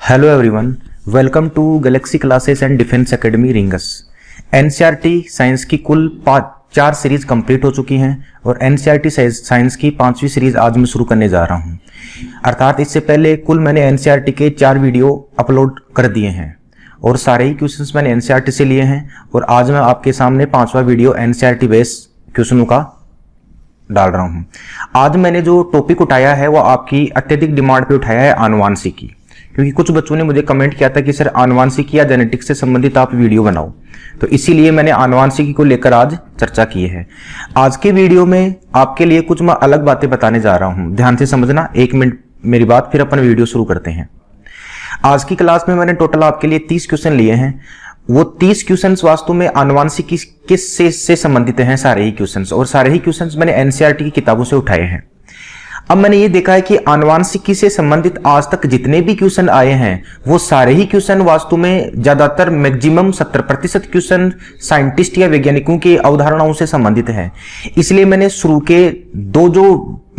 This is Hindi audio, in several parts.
Hello everyone, welcome to galaxy classes and defence academy रिंगस। एनसीईआरटी साइंस की कुल 4 सीरीज कंप्लीट हो चुकी हैं और एनसीईआरटी साइंस की 5वीं सीरीज आज मैं शुरू करने जा रहा हूं। अर्थात इससे पहले कुल मैंने एनसीईआरटी के 4 वीडियो अपलोड कर दिए हैं और सारे ही क्वेश्चंस मैंने एनसीईआरटी से लिए हैं और आज मैं आपके सामने 5वां वीडियो एनसीईआरटी बेस्ड क्वेश्चनों का डाल रहा हूं। आज मैंने जो टॉपिक उठाया है वो आपकी अत्यधिक डिमांड पे उठाया है आनुवांशिकी, क्योंकि कुछ बच्चों ने मुझे कमेंट किया था कि सर आनुवांशिकी या जेनेटिक्स से संबंधित आप वीडियो बनाओ, तो इसीलिए मैंने आनुवांशिकी को लेकर आज चर्चा की है। आज के वीडियो में आपके लिए कुछ मैं अलग बातें बताने जा रहा हूं, ध्यान से समझना। 1 मिनट मेरी बात, फिर अपन वीडियो शुरू करते हैं। आज की क्लास में मैंने टोटल आपके लिए 30 क्वेश्चन लिए हैं। वो 30 क्वेश्चंस वास्तव में आनुवांशिकी से संबंधित हैं, सारे ही क्वेश्चंस, और सारे ही क्वेश्चंस मैंने एनसीईआरटी की किताबों से उठाए हैं। अब मैंने ये देखा है कि आनुवांशिकी से संबंधित आज तक जितने भी क्वेश्चन आए हैं वो सारे ही क्वेश्चन वास्तव में ज्यादातर मैक्सिमम 70% क्वेश्चन साइंटिस्ट या वैज्ञानिकों की अवधारणाओं से संबंधित हैं। इसलिए मैंने शुरू के 2 जो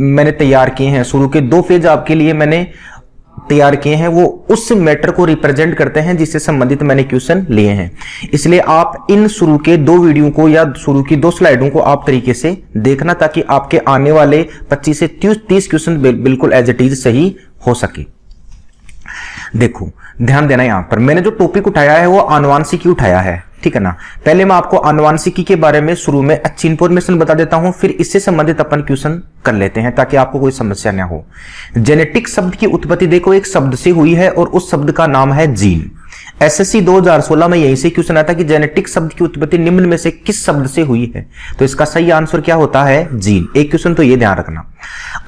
मैंने तैयार किए हैं, शुरू के 2 फेज आपके लिए मैंने तैयार किए हैं, वो उस मैटर को रिप्रेजेंट करते हैं जिससे संबंधित मैंने क्वेश्चन लिए हैं। इसलिए आप इन शुरू के 2 वीडियो को या शुरू की 2 स्लाइडों को आप तरीके से देखना, ताकि आपके आने वाले 25 से 30 क्वेश्चन बिल्कुल एज इट इज सही हो सके। देखो, ध्यान देना, यहां पर मैंने जो टॉपिक उठाया है वो आनुवांशिकी उठाया है, ठीक है ना। पहले मैं आपको आनुवांशिकी के बारे में शुरू में अच्छी इंफॉर्मेशन बता देता हूं, फिर इससे संबंधित अपन क्वेश्चन कर लेते हैं ताकि आपको कोई समस्या ना हो। जेनेटिक शब्द की उत्पत्ति देखो एक शब्द से हुई है और उस शब्द का नाम है जीन। एसएससी 2016 में यहीं से क्वेश्चन आता कि जेनेटिक शब्द की उत्पत्ति निम्न में से किस शब्द से हुई है, तो इसका सही आंसर क्या होता है? जीन। एक क्वेश्चन तो ये ध्यान रखना।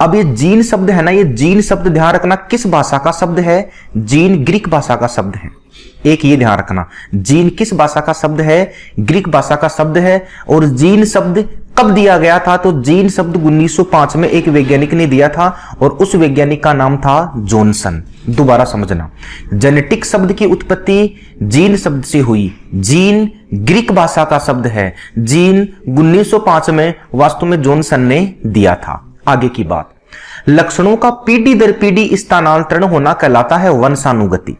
अब ये जीन शब्द है ना, ये जीन शब्द ध्यान रखना किस भाषा का शब्द है? जीन ग्रीक भाषा का शब्द है। एक ये ध्यान रखना, जीन किस भाषा का शब्द है? ग्रीक भाषा का शब्द है। और जीन शब्द कब दिया गया था? तो जीन शब्द 1905 में एक वैज्ञानिक ने दिया था और उस वैज्ञानिक का नाम था जॉनसन। दोबारा समझना, जेनेटिक शब्द की उत्पत्ति जीन शब्द से हुई। जीन ग्रीक भाषा का शब्द है। जीन 1905 में वास्तव में जॉनसन ने दिया था। आगे की बात, लक्षणों का पीढ़ी दर पीढ़ी स्थानांतरण होना कहलाता है वंशानुगति।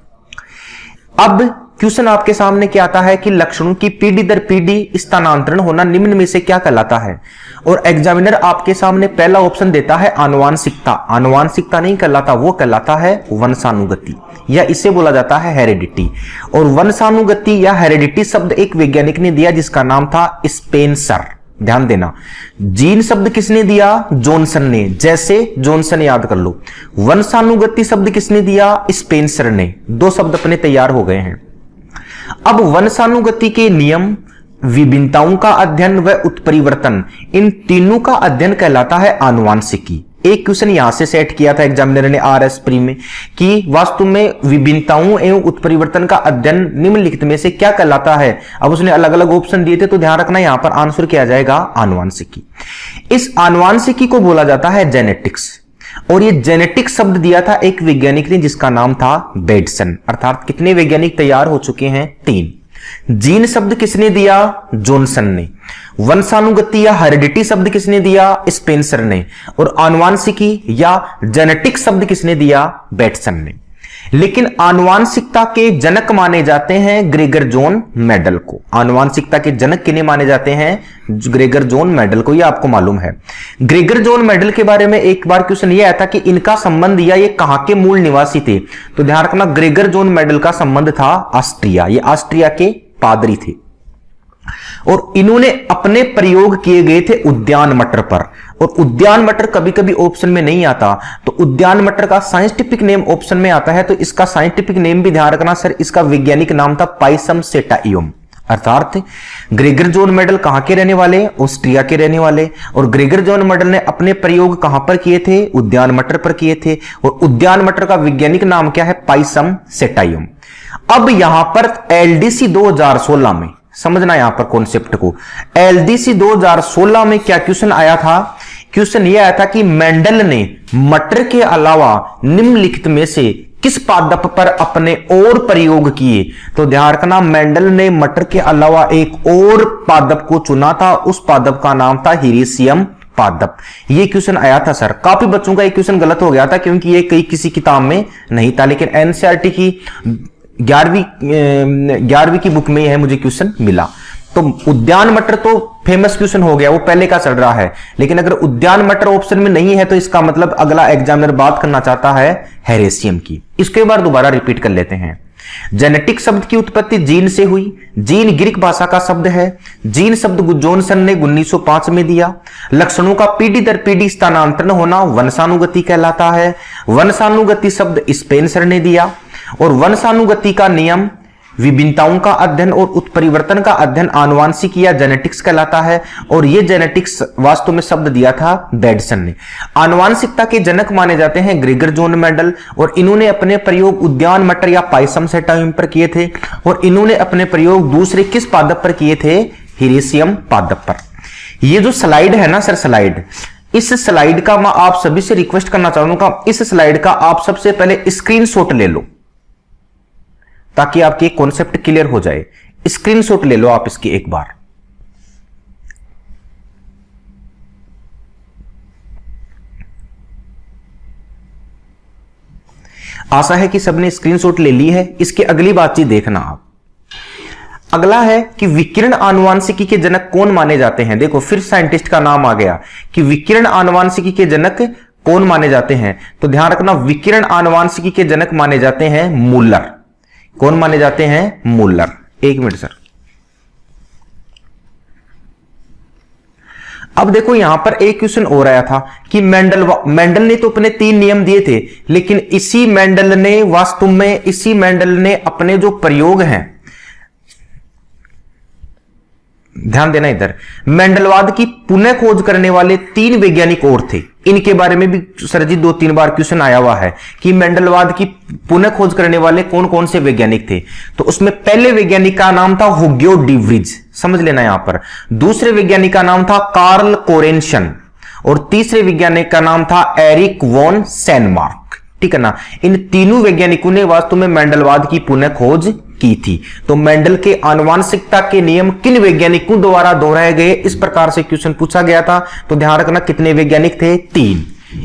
अब क्वेश्चन आपके सामने क्या आता है कि लक्षणों की पीढ़ी दर पीढ़ी स्थानांतरण होना निम्न में से क्या कहलाता है? और एग्जामिनर आपके सामने पहला ऑप्शन देता है आनुवांशिकता। आनुवांशिकता नहीं कहलाता, वो कहलाता है वंशानुगति, या इसे बोला जाता है हेरिडिटी। और वंशानुगति या हेरिडिटी शब्द एक वैज्ञानिक ने दिया जिसका नाम था स्पेंसर। ध्यान देना, जीन शब्द किसने दिया? जॉनसन ने। जैसे जॉनसन याद कर लो। वंशानुगति शब्द किसने दिया? स्पेंसर ने। 2 शब्द अपने तैयार हो गए हैं। अब वंशानुगति के नियम, विभिन्नताओं का अध्ययन व उत्परिवर्तन, इन तीनों का अध्ययन कहलाता है आनुवांशिकी। एक क्वेश्चन यहां से सेट किया था एग्जामिनर ने आरएस प्री में कि वास्तव में विभिन्नताओं एवं उत्परिवर्तन का अध्ययन निम्नलिखित में से क्या कहलाता है। अब उसने अलग अलग ऑप्शन दिए थे, तो ध्यान रखना यहां पर आंसर किया जाएगा आनुवांशिकी। इस आनुवांशिकी को बोला जाता है जेनेटिक्स। और ये जेनेटिक शब्द दिया था एक वैज्ञानिक ने जिसका नाम था बेडसन। अर्थात कितने वैज्ञानिक तैयार हो चुके हैं? 3। जीन शब्द किसने दिया? जॉनसन ने। वंशानुगति या हेरिडिटी शब्द किसने दिया? स्पेंसर ने। और आनुवांशिकी या जेनेटिक शब्द किसने दिया? बेडसन ने। लेकिन आनुवांशिकता के जनक माने जाते हैं ग्रेगर जॉन मेंडल को। आनुवांशिकता के जनक किन्हें माने जाते हैं? ग्रेगर जॉन मेंडल को। यह आपको मालूम है। ग्रेगर जॉन मेंडल के बारे में एक बार क्वेश्चन यह आया था कि इनका संबंध या ये कहां के मूल निवासी थे, तो ध्यान रखना ग्रेगर जॉन मेंडल का संबंध था ऑस्ट्रिया। ये ऑस्ट्रिया के पादरी थे और इन्होंने अपने प्रयोग किए गए थे उद्यान मटर पर। और उद्यान मटर कभी कभी ऑप्शन में नहीं आता, तो उद्यान मटर का साइंटिफिक नेम ऑप्शन में आता है, तो इसका साइंटिफिक नेम भी ध्यान रखना सर, इसका वैज्ञानिक नाम था पाइसम सेटाइयम। अर्थात ग्रेगर जॉन मेंडल कहां के रहने वाले? ऑस्ट्रिया के रहने वाले। और ग्रेगर जॉन मेंडल ने अपने प्रयोग कहां पर किए थे? उद्यान मटर पर किए थे। और उद्यान मटर का वैज्ञानिक नाम क्या है? पाइसम सेटाइयम। अब यहां पर एलडीसी 2016 में समझना यहां पर कॉन्सेप्ट को। एलडीसी 2016 में क्या क्वेश्चन आया था? क्वेश्चन यह आया था कि मेंडल ने मटर के अलावा निम्नलिखित में से किस पादप पर अपने और प्रयोग किए? तो ध्यान रखना, मेंडल ने मटर के अलावा एक और पादप को चुना था। उस पादप का नाम था हिरेसियम पादप। ये क्वेश्चन आया था सर, काफी बच्चों का ये क्वेश्चन गलत हो गया था क्योंकि ये कई किसी किताब में नहीं था, लेकिन एनसीईआरटी की 11वीं की बुक में है मुझे क्वेश्चन मिला। तो उद्यान मटर तो फेमस क्वेश्चन हो गया, वो पहले का चल रहा है, लेकिन अगर उद्यान मटर ऑप्शन में नहीं है तो इसका मतलब अगला एग्जामिनर बात करना चाहता है हेरेसियम की। इसके बाद दोबारा रिपीट कर लेते हैं। जेनेटिक शब्द की उत्पत्ति जीन से हुई। जीन ग्रीक भाषा का शब्द है। जीन शब्द जॉनसन ने 1905 में दिया। लक्षणों का पीढ़ी दर पीढ़ी स्थानांतरण होना वंशानुगति कहलाता है। वंशानुगति शब्द स्पेन सर ने दिया। और वंशानुगति का नियम विभिन्नताओं का अध्ययन और उत्परिवर्तन का अध्ययन आनुवांशिक या जेनेटिक्स कहलाता है। और यह जेनेटिक्स वास्तव में शब्द दिया था बेडसन ने। आनुवांशिकता के जनक माने जाते हैं ग्रेगर जॉन मेंडल, और इन्होंने अपने प्रयोग उद्यान मटर या पायसम से टाइम पर किए थे। और इन्होंने अपने प्रयोग दूसरे किस पादप पर किए थे? हिरेसियम पादप पर। ये जो स्लाइड है ना सर, स्लाइड, इस स्लाइड का मैं आप सभी से रिक्वेस्ट करना चाहूंगा, इस स्लाइड का आप सबसे पहले स्क्रीनशॉट ले लो ताकि आपकी कॉन्सेप्ट क्लियर हो जाए। स्क्रीनशॉट ले लो आप इसकी एक बार। आशा है कि सबने स्क्रीनशॉट ले ली है। इसकी अगली बातचीत देखना आप। अगला है कि विकिरण आनुवांशिकी के जनक कौन माने जाते हैं। देखो फिर साइंटिस्ट का नाम आ गया कि विकिरण आनुवांशिकी के जनक कौन माने जाते हैं। तो ध्यान रखना, विकिरण आनुवांशिकी के जनक माने जाते हैं मूलर। कौन माने जाते हैं? मूलर। एक मिनट सर। अब देखो यहां पर एक क्वेश्चन और आया था कि मेंडल ने तो अपने 3 नियम दिए थे, लेकिन इसी मेंडल ने अपने जो प्रयोग हैं, ध्यान देना इधर, मेंडलवाद की पुनः खोज करने वाले 3 वैज्ञानिक और थे। इनके बारे में भी सर जी 2-3 बार क्वेश्चन आया हुआ है कि मेंडलवाद की पुनः खोज करने वाले कौन कौन से वैज्ञानिक थे। तो उसमें पहले वैज्ञानिक का नाम था हुग्यो डिवरिज, समझ लेना यहां पर। दूसरे वैज्ञानिक का नाम था कार्ल कोरेनशन, और तीसरे वैज्ञानिक का नाम था एरिक वॉन सेनमार्क। ठीक है ना। इन तीनों वैज्ञानिकों ने वास्तव में मेंडलवाद की पुनः खोज की थी। तो मेंडल के आनुवांशिकता के नियम किन वैज्ञानिकों द्वारा दोहराए गए, इस प्रकार से क्वेश्चन पूछा गया था। तो ध्यान रखना कितने वैज्ञानिक थे? 3।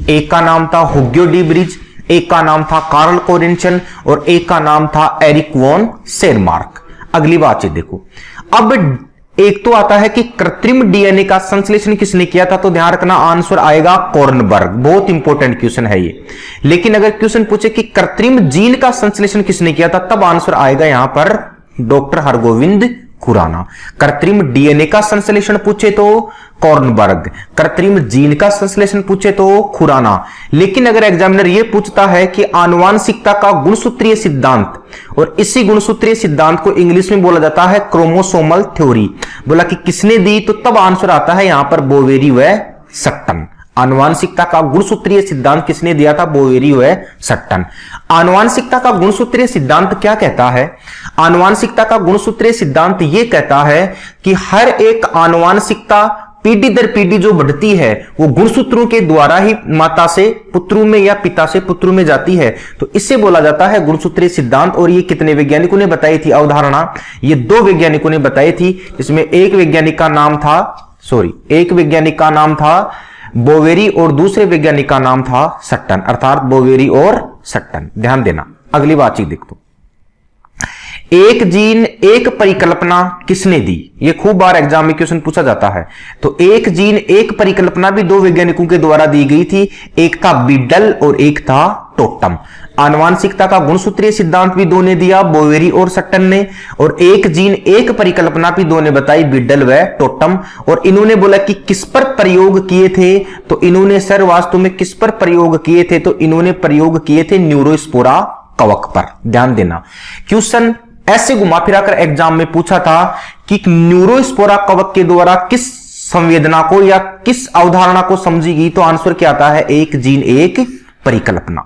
एक का नाम था हुग्यो डिवरिज, एक का नाम था कार्ल कोरेनशन, और एक का नाम था एरिक वॉन सेनमार्क। अगली बातचीत देखो। अब एक तो आता है कि कृत्रिम डीएनए का संश्लेषण किसने किया था। तो ध्यान रखना आंसर आएगा कॉर्नबर्ग। बहुत इंपॉर्टेंट क्वेश्चन है ये। लेकिन अगर क्वेश्चन पूछे कि कृत्रिम जीन का संश्लेषण किसने किया था, तब आंसर आएगा यहां पर डॉक्टर हरगोविंद खुराना। कृत्रिम डीएनए का संश्लेषण पूछे तो कॉर्नबर्ग, कृत्रिम जीन का संश्लेषण पूछे तो खुराना। लेकिन अगर एग्जामिनर यह पूछता है कि आनुवांशिकता का गुणसूत्रीय सिद्धांत, और इसी गुणसूत्रीय सिद्धांत को इंग्लिश में बोला जाता है क्रोमोसोमल थ्योरी, बोला कि किसने दी, तो तब आंसर आता है यहां पर बोवेरी व सट्टन। आनुवांशिकता का गुणसूत्रीय सिद्धांत किसने दिया था? बोवेरी व सट्टन। आनुवांशिकता का गुणसूत्रीय सिद्धांत क्या कहता है? आनुवांशिकता का गुणसूत्रीय सिद्धांत यह कहता है कि हर एक आनुवांशिकता पीढ़ी दर पीढ़ी जो बढ़ती है वो गुणसूत्रों के द्वारा ही माता से पुत्रों में या पिता से पुत्रों में जाती है। तो इससे बोला जाता है गुणसूत्रीय सिद्धांत। और ये कितने वैज्ञानिकों ने बताई थी अवधारणा? ये 2 वैज्ञानिकों ने बताई थी। इसमें एक वैज्ञानिक का नाम था बोवेरी और दूसरे वैज्ञानिक का नाम था सट्टन, अर्थात बोवेरी और सट्टन। ध्यान देना। अगली बातचीत देख दो। एक जीन एक परिकल्पना किसने दी? ये खूब बार एग्जाम में क्वेश्चन पूछा जाता है। तो एक जीन एक परिकल्पना भी 2 वैज्ञानिकों के द्वारा दी गई थी। एक था बिडल और एक था टोटम। आनुवांशिकता का गुणसूत्रीय सिद्धांत भी 2 ने दिया, बोवेरी और सट्टन ने। और एक जीन एक परिकल्पना भी 2 ने बताई, बिडल व टोटम। और इन्होंने बोला कि किस पर प्रयोग किए थे? तो इन्होंने सर वास्तव में किस पर प्रयोग किए थे? तो इन्होंने प्रयोग किए थे न्यूरोस्पोरा कवक पर। ध्यान देना, क्वेश्चन ऐसे घुमा फिरा कर एग्जाम में पूछा था कि न्यूरोस्पोरा कवक के द्वारा किस संवेदना को या किस अवधारणा को समझी गई। तो आंसर क्या आता है? एक जीन एक परिकल्पना।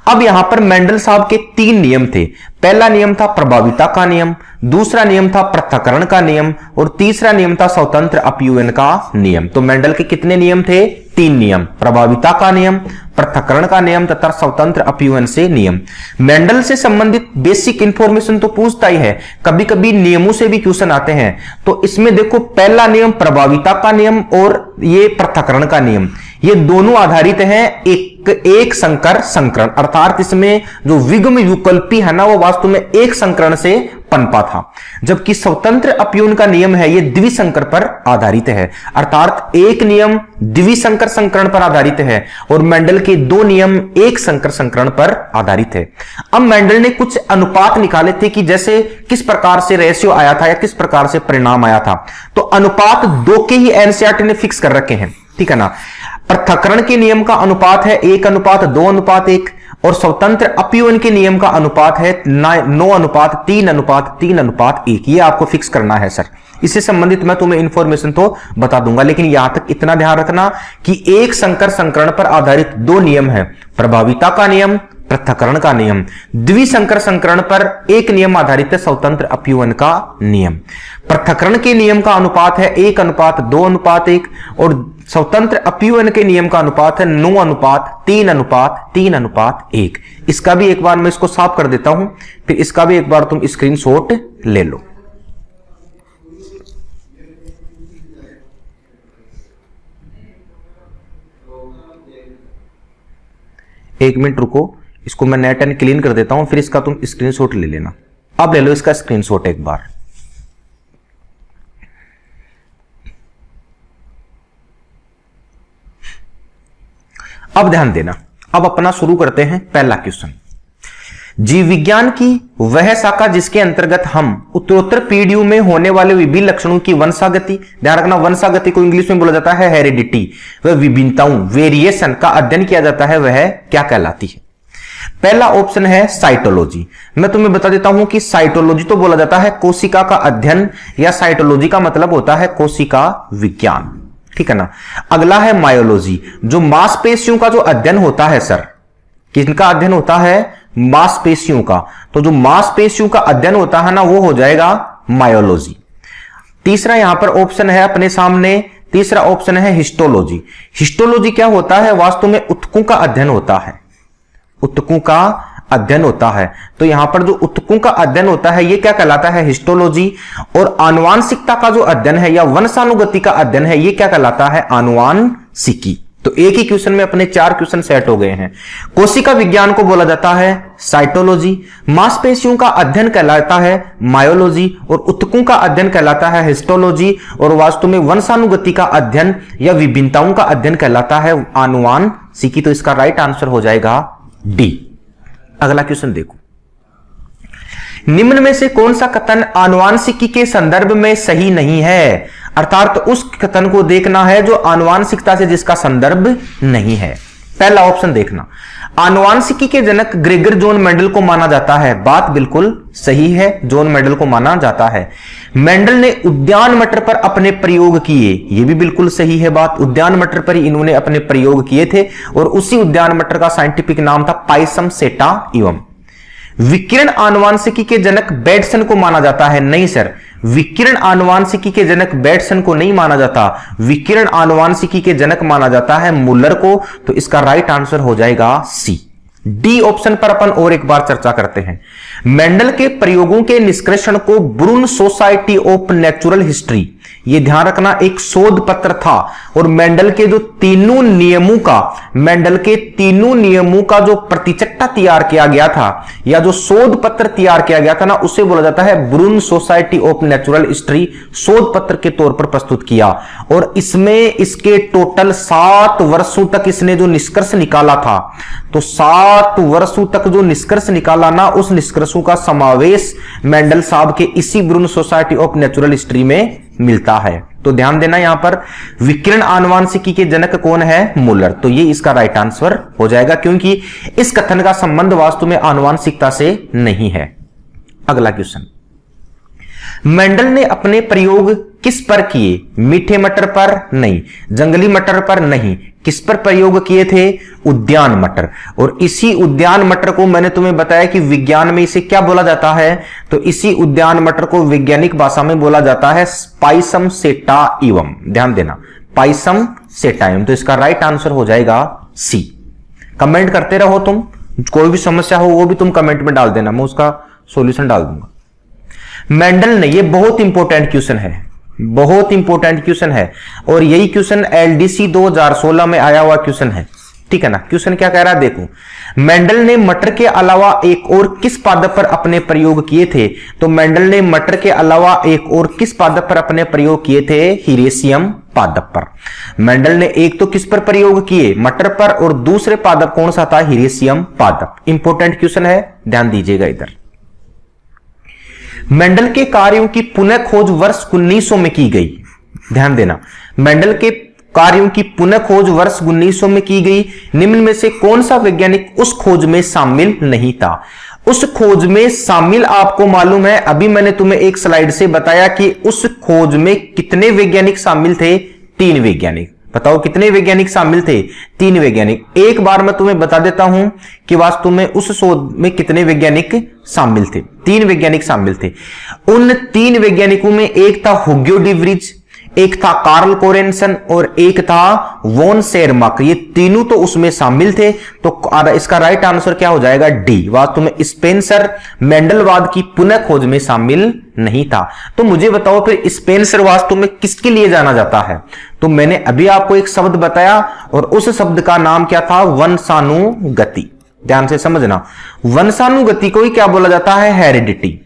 अब यहां पर मेंडल साहब के 3 नियम थे। पहला नियम था प्रभाविता का नियम, दूसरा नियम था पृथक्करण का नियम, और तीसरा नियम था स्वतंत्र अपयूहन का नियम। तो मेंडल के कितने नियम थे? तीन नियम, प्रभाविता का नियम, पृथक्करण का नियम तथा स्वतंत्र अपीवन से नियम। मेंडल से संबंधित बेसिक इंफॉर्मेशन तो पूछता ही है, कभी कभी नियमों से भी क्वेश्चन आते हैं। तो इसमें देखो पहला नियम प्रभाविता का नियम और ये पृथक्करण का नियम, ये दोनों आधारित हैं एक संकर संकरण, अर्थात इसमें जो विग्म विकल्पी है ना वो वास्तव में एक संकरण से पनपा था, जबकि स्वतंत्र अपयून का नियम है ये द्विसंकर पर आधारित है, अर्थात एक नियम द्विसंकर संकरण पर आधारित है और मेंडल के दो नियम एक संकर संकरण पर आधारित है। अब मेंडल ने कुछ अनुपात निकाले थे कि जैसे किस प्रकार से रेशियो आया था या किस प्रकार से परिणाम आया था। तो अनुपात दो के ही एनसीईआरटी ने फिक्स कर रखे हैं, ठीक है ना। पृथक्करण के नियम का अनुपात है 1:2:1 और स्वतंत्र अपयून के नियम का अनुपात है 9:3:3:1। ये आपको फिक्स करना है सर। इससे संबंधित मैं तुम्हें इंफॉर्मेशन तो बता दूंगा, लेकिन यहां तक इतना ध्यान रखना कि एक संकर संकरण पर आधारित दो नियम है, प्रभाविता का नियम, पृथक्करण का नियम। द्विसंकर संकरण पर एक नियम आधारित है, स्वतंत्र अपयून का नियम। पृथक्करण के नियम का अनुपात है 1:2:1 और स्वतंत्र अपयून के नियम का अनुपात है 9:3:3:1। इसका भी एक बार मैं इसको साफ कर देता हूं, फिर इसका भी एक बार तुम स्क्रीनशॉट ले लो। एक मिनट रुको, इसको मैं नेट एंड क्लीन कर देता हूं, फिर इसका तुम स्क्रीनशॉट ले लेना। अब ले लो इसका स्क्रीनशॉट एक बार। अब ध्यान देना, अब अपना शुरू करते हैं पहला क्वेश्चन। जीव विज्ञान की वह शाखा जिसके अंतर्गत हम उत्तरोत्तर पीढ़ियों में होने वाले विभिन्न लक्षणों की वंशागति, ध्यान रखना वंशागति को इंग्लिश में बोला जाता है हेरिडिटी, वह विभिन्नताओं वेरिएशन का अध्ययन किया जाता है, वह क्या कहलाती है। पहला ऑप्शन है साइटोलॉजी। मैं तुम्हें बता देता हूं कि साइटोलॉजी तो बोला जाता है कोशिका का अध्ययन, या साइटोलॉजी का मतलब होता है कोशिका विज्ञान, ठीक है ना। अगला है मायोलॉजी, जो मांसपेशियों का जो अध्ययन होता है सर, किसका अध्ययन होता है, मांसपेशियों का। तो जो मांसपेशियों का अध्ययन होता है ना वो हो जाएगा मायोलॉजी। तीसरा यहां पर ऑप्शन है अपने सामने, तीसरा ऑप्शन है हिस्टोलॉजी। हिस्टोलॉजी क्या होता है, वास्तव में ऊतकों का अध्ययन होता है, ऊतकों का अध्ययन होता है। तो यहां पर जो ऊतकों का अध्ययन होता है ये क्या कहलाता है, हिस्टोलॉजी। और आनुवांशिकता का जो अध्ययन है या वंशानुगति का अध्ययन है ये क्या कहलाता है, आनुवांशिकी। तो एक ही क्वेश्चन में अपने 4 क्वेश्चन सेट हो गए हैं। कोशिका विज्ञान को बोला जाता है साइटोलॉजी, मांसपेशियों का अध्ययन कहलाता है मायोलॉजी और ऊतकों का अध्ययन कहलाता है हिस्टोलॉजी और वास्तु में वंशानुगति का अध्ययन या विभिन्नताओं का अध्ययन कहलाता है आनुवांशिकी। तो इसका राइट आंसर हो जाएगा डी। अगला क्वेश्चन देखो, निम्न में से कौन सा कथन आनुवांशिकी के संदर्भ में सही नहीं है, अर्थात तो उस कथन को देखना है जो आनुवांशिकता से जिसका संदर्भ नहीं है। पहला ऑप्शन देखना, आनुवांशिकी के जनक ग्रेगर जॉन मेंडल को माना जाता है। बात बिल्कुल सही है, जॉन मेंडल को माना जाता है। मेंडल ने उद्यान मटर पर अपने प्रयोग किए, ये भी बिल्कुल सही है बात, उद्यान मटर पर ही इन्होंने अपने प्रयोग किए थे और उसी उद्यान मटर का साइंटिफिक नाम था पाइसम सेटाइवम। विकिरण आनुवांशिकी के जनक बेटसन को माना जाता है, नहीं सर, विकिरण आनुवांशिकी के जनक बेटसन को नहीं माना जाता, विकिरण आनुवांशिकी के जनक माना जाता है मुलर को। तो इसका राइट आंसर हो जाएगा सी। डी ऑप्शन पर अपन और एक बार चर्चा करते हैं। मेंडल के प्रयोगों के निष्कर्षण को ब्रून सोसाइटी ऑफ नेचुरल हिस्ट्री, ये ध्यान रखना एक शोध पत्र था और मेंडल के जो तीनों नियमों का जो प्रतिचट्टा तैयार किया गया था या जो शोध पत्र तैयार किया गया था ना उसे बोला जाता है ब्रून सोसाइटी ऑफ नेचुरल हिस्ट्री, शोध पत्र के तौर पर प्रस्तुत किया। और इसमें इसके टोटल 7 वर्षों तक इसने जो निष्कर्ष निकाला था, तो 7 वर्षों तक जो निष्कर्ष निकाला ना उस निष्कर्षों का समावेश मेंडल साहब के इसी ब्रून सोसाइटी ऑफ नेचुरल हिस्ट्री में मिलता है। तो ध्यान देना यहां पर विकिरण आनुवांशिकी के जनक कौन है, मुलर। तो ये इसका राइट आंसर हो जाएगा क्योंकि इस कथन का संबंध वास्तव में आनुवांशिकता से नहीं है। अगला क्वेश्चन, मेंडल ने अपने प्रयोग किस पर किए, मीठे मटर पर नहीं, जंगली मटर पर नहीं, किस पर प्रयोग किए थे, उद्यान मटर। और इसी उद्यान मटर को मैंने तुम्हें बताया कि विज्ञान में इसे क्या बोला जाता है, तो इसी उद्यान मटर को वैज्ञानिक भाषा में बोला जाता है पाइसम सेटाइवम। ध्यान देना, पाइसम से टाइम। तो इसका राइट आंसर हो जाएगा सी। कमेंट करते रहो तुम, कोई भी समस्या हो वो भी तुम कमेंट में डाल देना, मैं उसका सॉल्यूशन डाल दूंगा। मेंडल ने, ये बहुत इंपॉर्टेंट क्वेश्चन है, बहुत इंपॉर्टेंट क्वेश्चन है, और यही क्वेश्चन एलडीसी 2016 में आया हुआ क्वेश्चन है, ठीक है ना। क्वेश्चन क्या कह रहा है देखो, मेंडल ने मटर के अलावा एक और किस पादप पर अपने प्रयोग किए थे? तो मेंडल ने मटर के अलावा एक और किस पादप पर अपने प्रयोग किए थे? हिरेसियम पादप पर। मेंडल ने एक तो किस पर प्रयोग किए? मटर पर, और दूसरे पादप कौन सा था? हिरेसियम पादप। इंपॉर्टेंट क्वेश्चन है, ध्यान दीजिएगा इधर। मेंडल के कार्यों की पुनः खोज वर्ष 1900 में की गई, ध्यान देना। मेंडल के कार्यों की पुनः खोज वर्ष 1900 में की गई। निम्न में से कौन सा वैज्ञानिक उस खोज में शामिल नहीं था? उस खोज में शामिल आपको मालूम है, अभी मैंने तुम्हें एक स्लाइड से बताया कि उस खोज में कितने वैज्ञानिक शामिल थे? 3 वैज्ञानिक। बताओ कितने वैज्ञानिक शामिल थे? 3 वैज्ञानिक। एक बार मैं तुम्हें बता देता हूं कि वास्तव में उस शोध में कितने वैज्ञानिक शामिल थे। 3 वैज्ञानिक शामिल थे। उन 3 वैज्ञानिकों में एक था हुग्यो डिवरीज, एक था कार्ल कोरेंसन और एक था वॉन शेरमाक। ये तीनों तो उसमें शामिल थे। तो इसका राइट आंसर क्या हो जाएगा? डी। वास्तव में स्पेंसर मेंडलवाद की पुनः खोज में शामिल नहीं था। तो मुझे बताओ फिर स्पेंसर वास्तव में किसके लिए जाना जाता है? तो मैंने अभी आपको एक शब्द बताया और उस शब्द का नाम क्या था? वंशानुगति। ध्यान से समझना, वंशानुगति को ही क्या बोला जाता है? हेरिडिटी।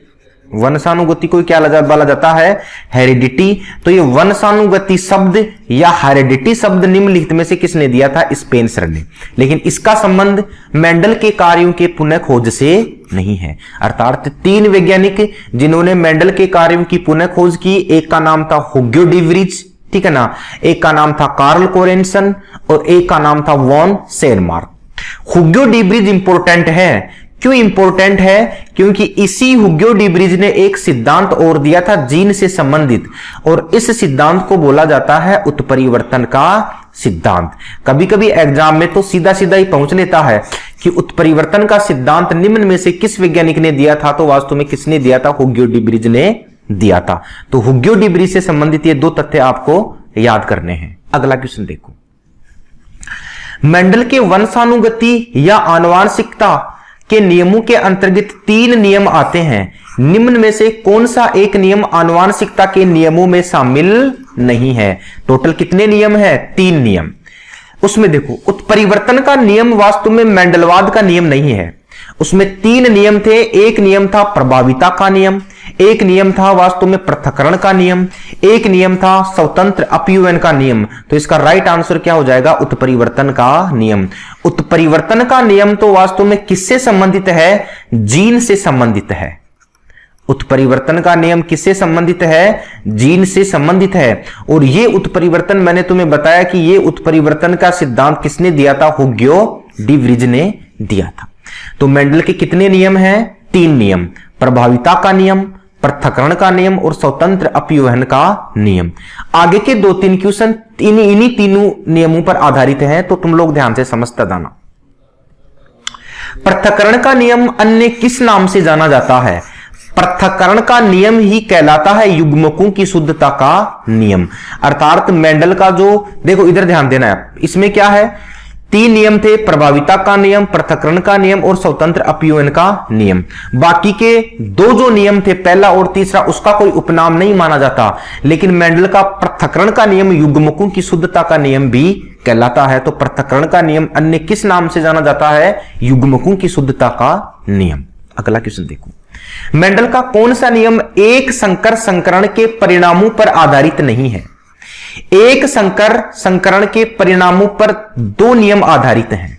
वंशानुगति को क्या बोला जाता है? हेरिडिटी। तो ये वंशानुगति शब्द या हेरिडिटी शब्द निम्नलिखित में से किसने दिया था? स्पेंसर ने। लेकिन इसका संबंध मेंडल के कार्यों के पुनः खोज से नहीं है। अर्थात 3 वैज्ञानिक जिन्होंने मेंडल के कार्यों की पुनः खोज की, एक का नाम था हुग्यो डिवरीज, ठीक है ना, एक का नाम था कार्ल कोरेंसन और एक का नाम था वॉन शेरमार्क। हुग्यो डिवरीज इंपॉर्टेंट है। क्यों इंपॉर्टेंट है? क्योंकि इसी हुग्यो डिवरीज ने एक सिद्धांत और दिया था जीन से संबंधित, और इस सिद्धांत को बोला जाता है उत्परिवर्तन का सिद्धांत। कभी कभी एग्जाम में तो सीधा सीधा ही पहुंच लेता है कि उत्परिवर्तन का सिद्धांत निम्न में से किस वैज्ञानिक ने दिया था? तो वास्तव में किसने दिया था? हुग्यो डिवरीज ने दिया था। तो हुग्यो डिवरीज से संबंधित ये 2 तथ्य आपको याद करने हैं। अगला क्वेश्चन देखो, मेंडल के वंशानुगति या आनुवांशिकता के नियमों के अंतर्गत 3 नियम आते हैं। निम्न में से कौन सा एक नियम आनुवांशिकता के नियमों में शामिल नहीं है? टोटल कितने नियम है? 3 नियम। उसमें देखो, उत्परिवर्तन का नियम वास्तव में मेंडलवाद का नियम नहीं है। उसमें 3 नियम थे। एक नियम था प्रभाविता का नियम, एक नियम था वास्तव में पृथक्करण का नियम, एक नियम था स्वतंत्र अपव्ययन का नियम। तो इसका राइट आंसर क्या हो जाएगा? उत्परिवर्तन का नियम। उत्परिवर्तन का नियम तो वास्तव में किससे संबंधित है? जीन से संबंधित है। उत्परिवर्तन का नियम किससे संबंधित है? जीन से संबंधित है। और ये उत्परिवर्तन मैंने तुम्हें बताया कि ये उत्परिवर्तन का सिद्धांत किसने दिया था? हुग्यो डिवरीज ने दिया था। तो मेंडल के कितने नियम हैं? 3 नियम, प्रभाविता का नियम, पृथक्करण का नियम और स्वतंत्र अपव्ययन का नियम। आगे के 2-3 क्वेश्चन इन्हीं तीनों नियमों पर आधारित हैं, तो तुम लोग ध्यान से समझता जाना। पृथक्करण का नियम अन्य किस नाम से जाना जाता है? पृथक्करण का नियम ही कहलाता है युग्मकों की शुद्धता का नियम। अर्थात मेंडल का जो, देखो इधर ध्यान देना है, इसमें क्या है? 3 नियम थे, प्रभाविता का नियम, पृथक्करण का नियम और स्वतंत्र अपव्ययन का नियम। बाकी के 2 जो नियम थे, पहला और तीसरा, उसका कोई उपनाम नहीं माना जाता। लेकिन मेंडल का पृथक्करण का नियम युग्मकों की शुद्धता का नियम भी कहलाता है। तो पृथक्करण का नियम अन्य किस नाम से जाना जाता है? युग्मकों की शुद्धता का नियम। अगला क्वेश्चन देखो, मेंडल का कौन सा नियम एक संकर संकरण के परिणामों पर आधारित नहीं है? एक संकर संकरण के परिणामों पर 2 नियम आधारित हैं।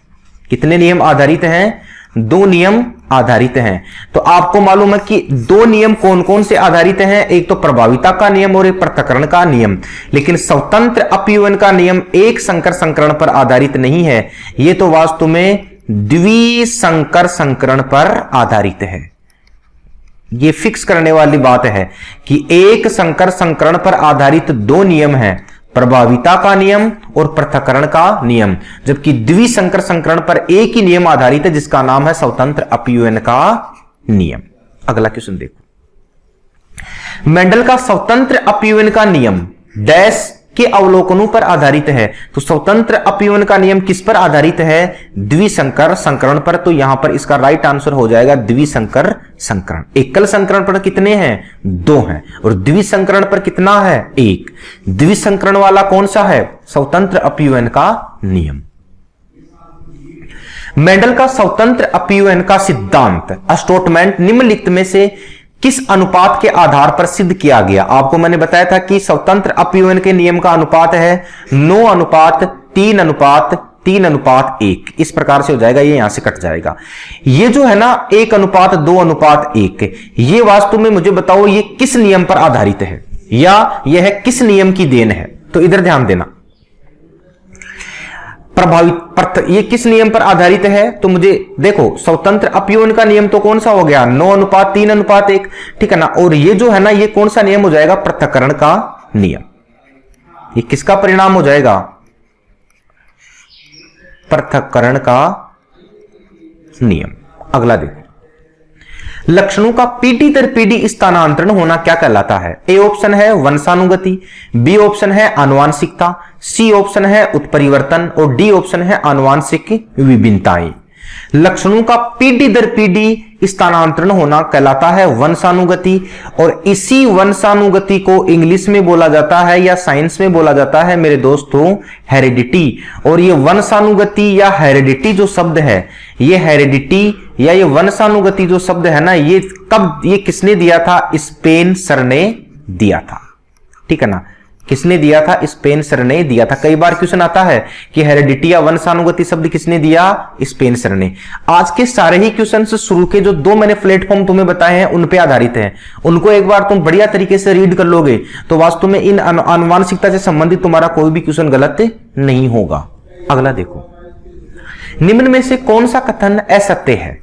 कितने नियम आधारित हैं? 2 नियम आधारित हैं। तो आपको मालूम है कि 2 नियम कौन कौन से आधारित हैं? एक तो प्रभाविता का नियम और एक पृथक्करण का नियम। लेकिन स्वतंत्र अपव्ययन का नियम एक संकर संकरण पर आधारित नहीं है। यह तो वास्तव में द्विसंकर संकरण पर आधारित है। ये फिक्स करने वाली बात है कि एक संकर संकरण पर आधारित 2 नियम हैं, प्रभाविता का नियम और पृथक्करण का नियम, जबकि द्विसंकर संकरण पर एक ही नियम आधारित है जिसका नाम है स्वतंत्र अपव्ययन का नियम। अगला क्वेश्चन देखो, मेंडल का स्वतंत्र अपव्ययन का नियम डैश के अवलोकनों पर आधारित है। तो स्वतंत्र अपीवन का नियम किस पर आधारित है? द्विसंकर संकरण पर। तो यहां पर इसका राइट आंसर हो जाएगा द्विसंकर संकरण। एकल संकरण पर कितने हैं? 2 हैं। और द्विसंकरण पर कितना है? 1। द्विसंकरण वाला कौन सा है? स्वतंत्र अपीवन का नियम। मेंडल का स्वतंत्र अपीवन का सिद्धांत अस्टोटमेंट निम्नलिखित में से किस अनुपात के आधार पर सिद्ध किया गया? आपको मैंने बताया था कि स्वतंत्र अपीवन के नियम का अनुपात है 9:3:3:1। इस प्रकार से हो जाएगा, ये यहां से कट जाएगा। ये जो है ना 1:2:1, ये वास्तव में मुझे बताओ ये किस नियम पर आधारित है या यह किस नियम की देन है? तो इधर ध्यान देना, प्रभावित ये किस नियम पर आधारित है? तो मुझे देखो, स्वतंत्र अपीवन का नियम तो कौन सा हो गया? 9:3:1, ठीक है ना। और ये जो है ना, ये कौन सा नियम हो जाएगा? पृथक्करण का नियम। ये किसका परिणाम हो जाएगा? पृथक्करण का नियम। अगला देखो, लक्षणों का पीढ़ी दर पीढ़ी स्थानांतरण होना क्या कहलाता है? ए ऑप्शन है वंशानुगति, बी ऑप्शन है आनुवांशिकता, सी ऑप्शन है उत्परिवर्तन और डी ऑप्शन है आनुवांशिक विभिन्नताएं। लक्षणों का पीढ़ी दर पीढ़ी स्थानांतरण होना कहलाता है वंशानुगति, और इसी वंशानुगति को इंग्लिश में बोला जाता है या साइंस में बोला जाता है मेरे दोस्तों हेरिडिटी। और ये वंशानुगति या हेरिडिटी जो शब्द है, ये हेरिडिटी या ये वंशानुगति जो शब्द है ना, ये कब, ये किसने दिया था? स्पेंसर ने दिया था, ठीक है ना। किसने दिया था? स्पेंसर ने दिया था। कई बार क्वेश्चन आता है कि हेरिडिटी या वंशानुगति शब्द किसने दिया? स्पेंसर ने। आज के सारे ही क्वेश्चन शुरू के जो 2 मैंने प्लेटफॉर्म तुम्हें बताए हैं उन पे आधारित हैं। उनको एक बार तुम बढ़िया तरीके से रीड कर लोगे तो वास्तव में इन आनुवांशिकता से संबंधित तुम्हारा कोई भी क्वेश्चन गलत नहीं होगा। अगला देखो, निम्न में से कौन सा कथन असत्य है?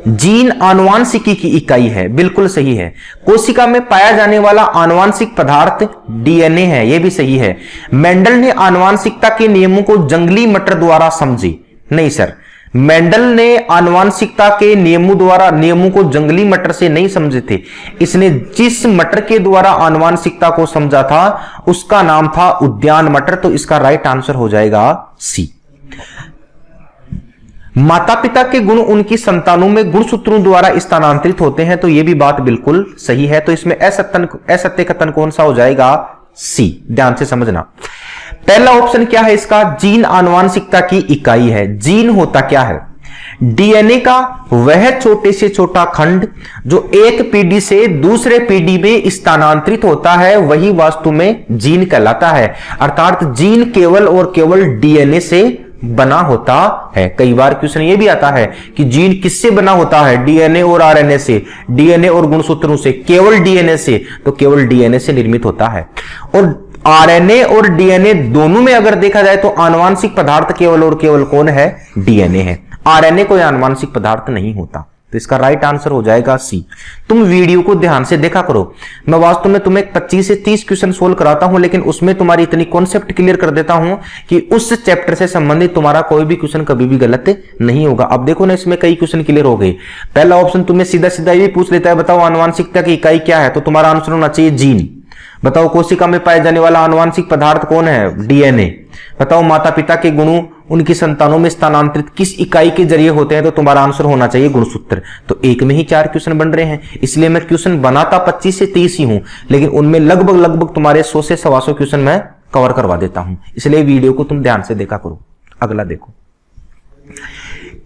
जीन आनुवांशिकी की इकाई है। बिल्कुल सही है। कोशिका में पाया जाने वाला आनुवांशिक पदार्थ डीएनए है। यह भी सही है। मेंडल ने आनुवांशिकता के नियमों को जंगली मटर द्वारा समझी। नहीं सर, मेंडल ने आनुवांशिकता के नियमों को जंगली मटर से नहीं समझे थे। इसने जिस मटर के द्वारा आनुवांशिकता को समझा था उसका नाम था उद्यान मटर। तो इसका राइट आंसर हो जाएगा सी। माता पिता के गुण उनकी संतानों में गुणसूत्रों द्वारा स्थानांतरित होते हैं। तो यह भी बात बिल्कुल सही है। तो इसमें असत्य कथन कौन सा हो जाएगा? सी। ध्यान से समझना। पहला ऑप्शन क्या है इसका? जीन आनुवांशिकता की इकाई है। जीन होता क्या है? डीएनए का वह छोटे से छोटा खंड जो एक पीढ़ी से दूसरे पीढ़ी में स्थानांतरित होता है वही वास्तव में जीन कहलाता है। अर्थात जीन केवल और केवल डीएनए से बना होता है। कई बार क्वेश्चन ये भी आता है कि जीन किससे बना होता है? डीएनए और आरएनए से, डीएनए और गुणसूत्रों से, केवल डीएनए से। तो केवल डीएनए से निर्मित होता है। और आरएनए और डीएनए दोनों में अगर देखा जाए तो आनुवांशिक पदार्थ केवल और केवल कौन है? डीएनए है। आरएनए कोई आनुवांशिक पदार्थ नहीं होता। तो इसका राइट आंसर हो जाएगा सी। तुम वीडियो को ध्यान से देखा करो। मैं वास्तव में तुम्हें 25 से 30 क्वेश्चन सोल्व कराता हूं, लेकिन उसमें तुम्हारी इतनी कॉन्सेप्ट क्लियर कर देता हूं कि उस चैप्टर से संबंधित तुम्हारा कोई भी क्वेश्चन कभी भी गलत नहीं होगा। अब देखो ना, इसमें कई क्वेश्चन क्लियर हो गए। पहला ऑप्शन तुम्हें सीधा सीधा ये पूछ लेता है, बताओ आनुवांशिकता की इकाई क्या है? तो तुम्हारा आंसर होना चाहिए जीन। बताओ कोशिका में पाए जाने वाला आनुवांशिक पदार्थ कौन है? डीएनए। बताओ माता पिता के गुणों उनकी संतानों में स्थानांतरित किस इकाई के जरिए होते हैं? तो तुम्हारा आंसर होना चाहिए गुणसूत्र। तो एक में ही 4 क्वेश्चन बन रहे हैं, इसलिए मैं क्वेश्चन बनाता 25 से 30 ही हूं, लेकिन उनमें लगभग तुम्हारे 100 से 125 क्वेश्चन मैं कवर करवा देता हूं। इसलिए वीडियो को तुम ध्यान से देखा करो। अगला देखो,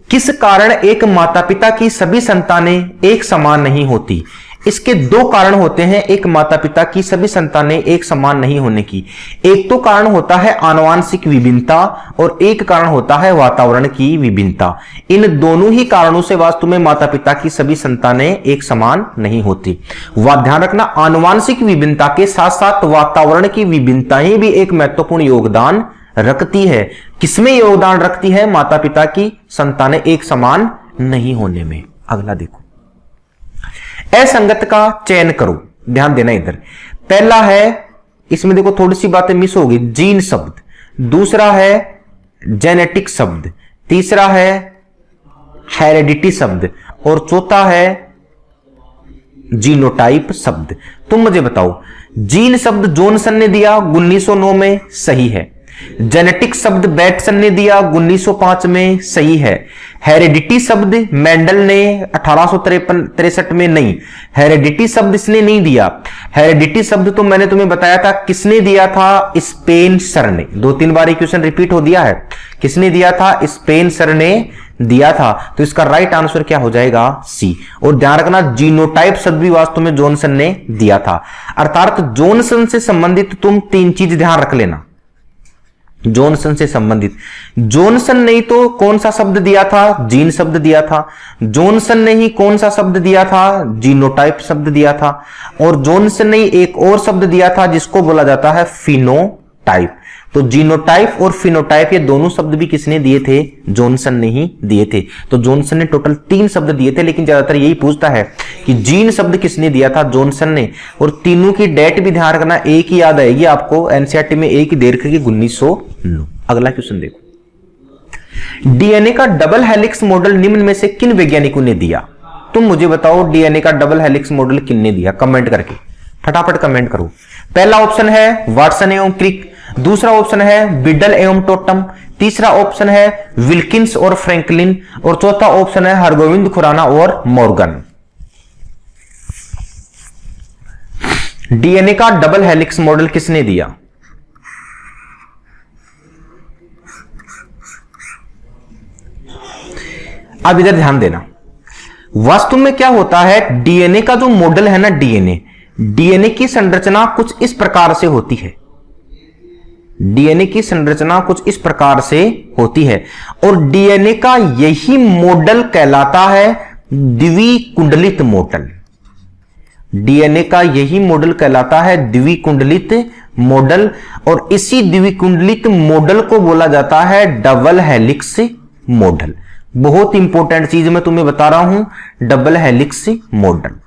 किस कारण एक माता पिता की सभी संतानें एक समान नहीं होती? इसके 2 कारण होते हैं एक माता पिता की सभी संतानें एक समान नहीं होने की। एक तो कारण होता है आनुवांशिक विभिन्नता और एक कारण होता है वातावरण की विभिन्नता। इन दोनों ही कारणों से वास्तव में माता पिता की सभी संतानें एक समान नहीं होती। ध्यान रखना, आनुवांशिक विभिन्नता के साथ साथ वातावरण की विभिन्नताएं भी एक महत्वपूर्ण योगदान रखती है। किसमें योगदान रखती है? माता पिता की संतानें एक समान नहीं होने में। अगला देखो, असंगत का चयन करो। ध्यान देना इधर। पहला है, इसमें देखो थोड़ी सी बातें मिस होगी, जीन शब्द। दूसरा है जेनेटिक शब्द। तीसरा है हेरिडिटी शब्द। और चौथा है जीनोटाइप शब्द। तुम मुझे बताओ, जीन शब्द जॉनसन ने दिया 1909 में, सही है। जेनेटिक शब्द बैटसन ने दिया 1905 में, सही है। हेरेडिटी शब्द मेंडल ने 1863 में, नहीं, हेरेडिटी शब्द इसने नहीं दिया। हेरेडिटी शब्द तो मैंने तुम्हें बताया था किसने दिया था, स्पेंसर ने। 2-3 बार क्वेश्चन रिपीट हो दिया है, किसने दिया था, स्पेंसर ने दिया था। तो इसका राइट आंसर क्या हो जाएगा, सी। और ध्यान रखना, जीनोटाइप शब्द भी वास्तव में जॉनसन ने दिया था। अर्थात जॉनसन से संबंधित तुम 3 चीज ध्यान रख लेना। जॉनसन से संबंधित, जॉनसन ने ही तो कौन सा शब्द दिया था, जीन शब्द दिया था। जॉनसन ने ही कौन सा शब्द दिया था, जीनोटाइप शब्द दिया था। और जॉनसन ने ही एक और शब्द दिया था जिसको बोला जाता है फिनोटाइप। तो जीनोटाइप और फिनोटाइप ये दोनों शब्द भी किसने दिए थे, जॉनसन ने ही दिए थे। तो जॉनसन ने टोटल 3 शब्द दिए थे, लेकिन ज्यादातर यही पूछता है कि जीन शब्द किसने दिया था, जॉनसन ने। और तीनों की डेट भी ध्यान रखना, एक ही याद आएगी आपको, एनसीईआरटी में एक ही दे रखी 1909। अगला क्वेश्चन देखो, डीएनए का डबल हेलिक्स मॉडल निम्न में से किन वैज्ञानिकों ने दिया। तुम मुझे बताओ, डीएनए का डबल हेलिक्स मॉडल किसने दिया, कमेंट करके फटाफट कमेंट करो। पहला ऑप्शन है वाटसन एवं क्रिक, दूसरा ऑप्शन है बिडल एवं टोटम, तीसरा ऑप्शन है विल्किंस और फ्रैंकलिन, और चौथा ऑप्शन है हरगोविंद खुराना और मॉर्गन। डीएनए का डबल हेलिक्स मॉडल किसने दिया। अब इधर ध्यान देना, वास्तव में क्या होता है, डीएनए का जो मॉडल है ना, डीएनए की संरचना कुछ इस प्रकार से होती है। डीएनए की संरचना कुछ इस प्रकार से होती है, और डीएनए का यही मॉडल कहलाता है द्विकुंडलित मॉडल। डीएनए का यही मॉडल कहलाता है द्विकुंडलित मॉडल, और इसी द्विकुंडलित मॉडल को बोला जाता है डबल हेलिक्स मॉडल। बहुत इंपॉर्टेंट चीज मैं तुम्हें बता रहा हूं, डबल हेलिक्स मॉडल।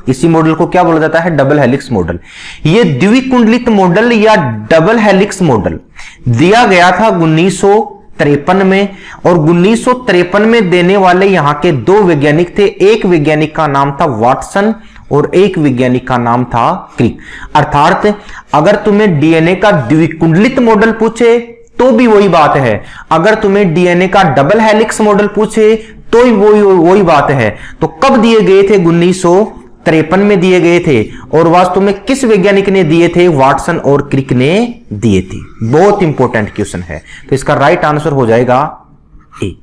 इसी मॉडल को क्या बोला जाता है, डबल हेलिक्स मॉडल। यह द्विकुंडलित मॉडल या डबल हेलिक्स मॉडल दिया गया था 1953 में, और 1953 में देने वाले यहां के 2 वैज्ञानिक थे। एक वैज्ञानिक का नाम था वाटसन और एक वैज्ञानिक का नाम था क्रिक। अर्थात अगर तुम्हें डीएनए का द्विकुंडलित मॉडल पूछे तो भी वही बात है, अगर तुम्हें डीएनए का डबल हेलिक्स मॉडल पूछे तो वही बात है। तो कब दिए गए थे, 1953 में दिए गए थे, और वास्तव में किस वैज्ञानिक ने दिए थे, वाटसन और क्रिक ने दिए थे। बहुत इंपॉर्टेंट क्वेश्चन है, तो इसका राइट आंसर हो जाएगा ए।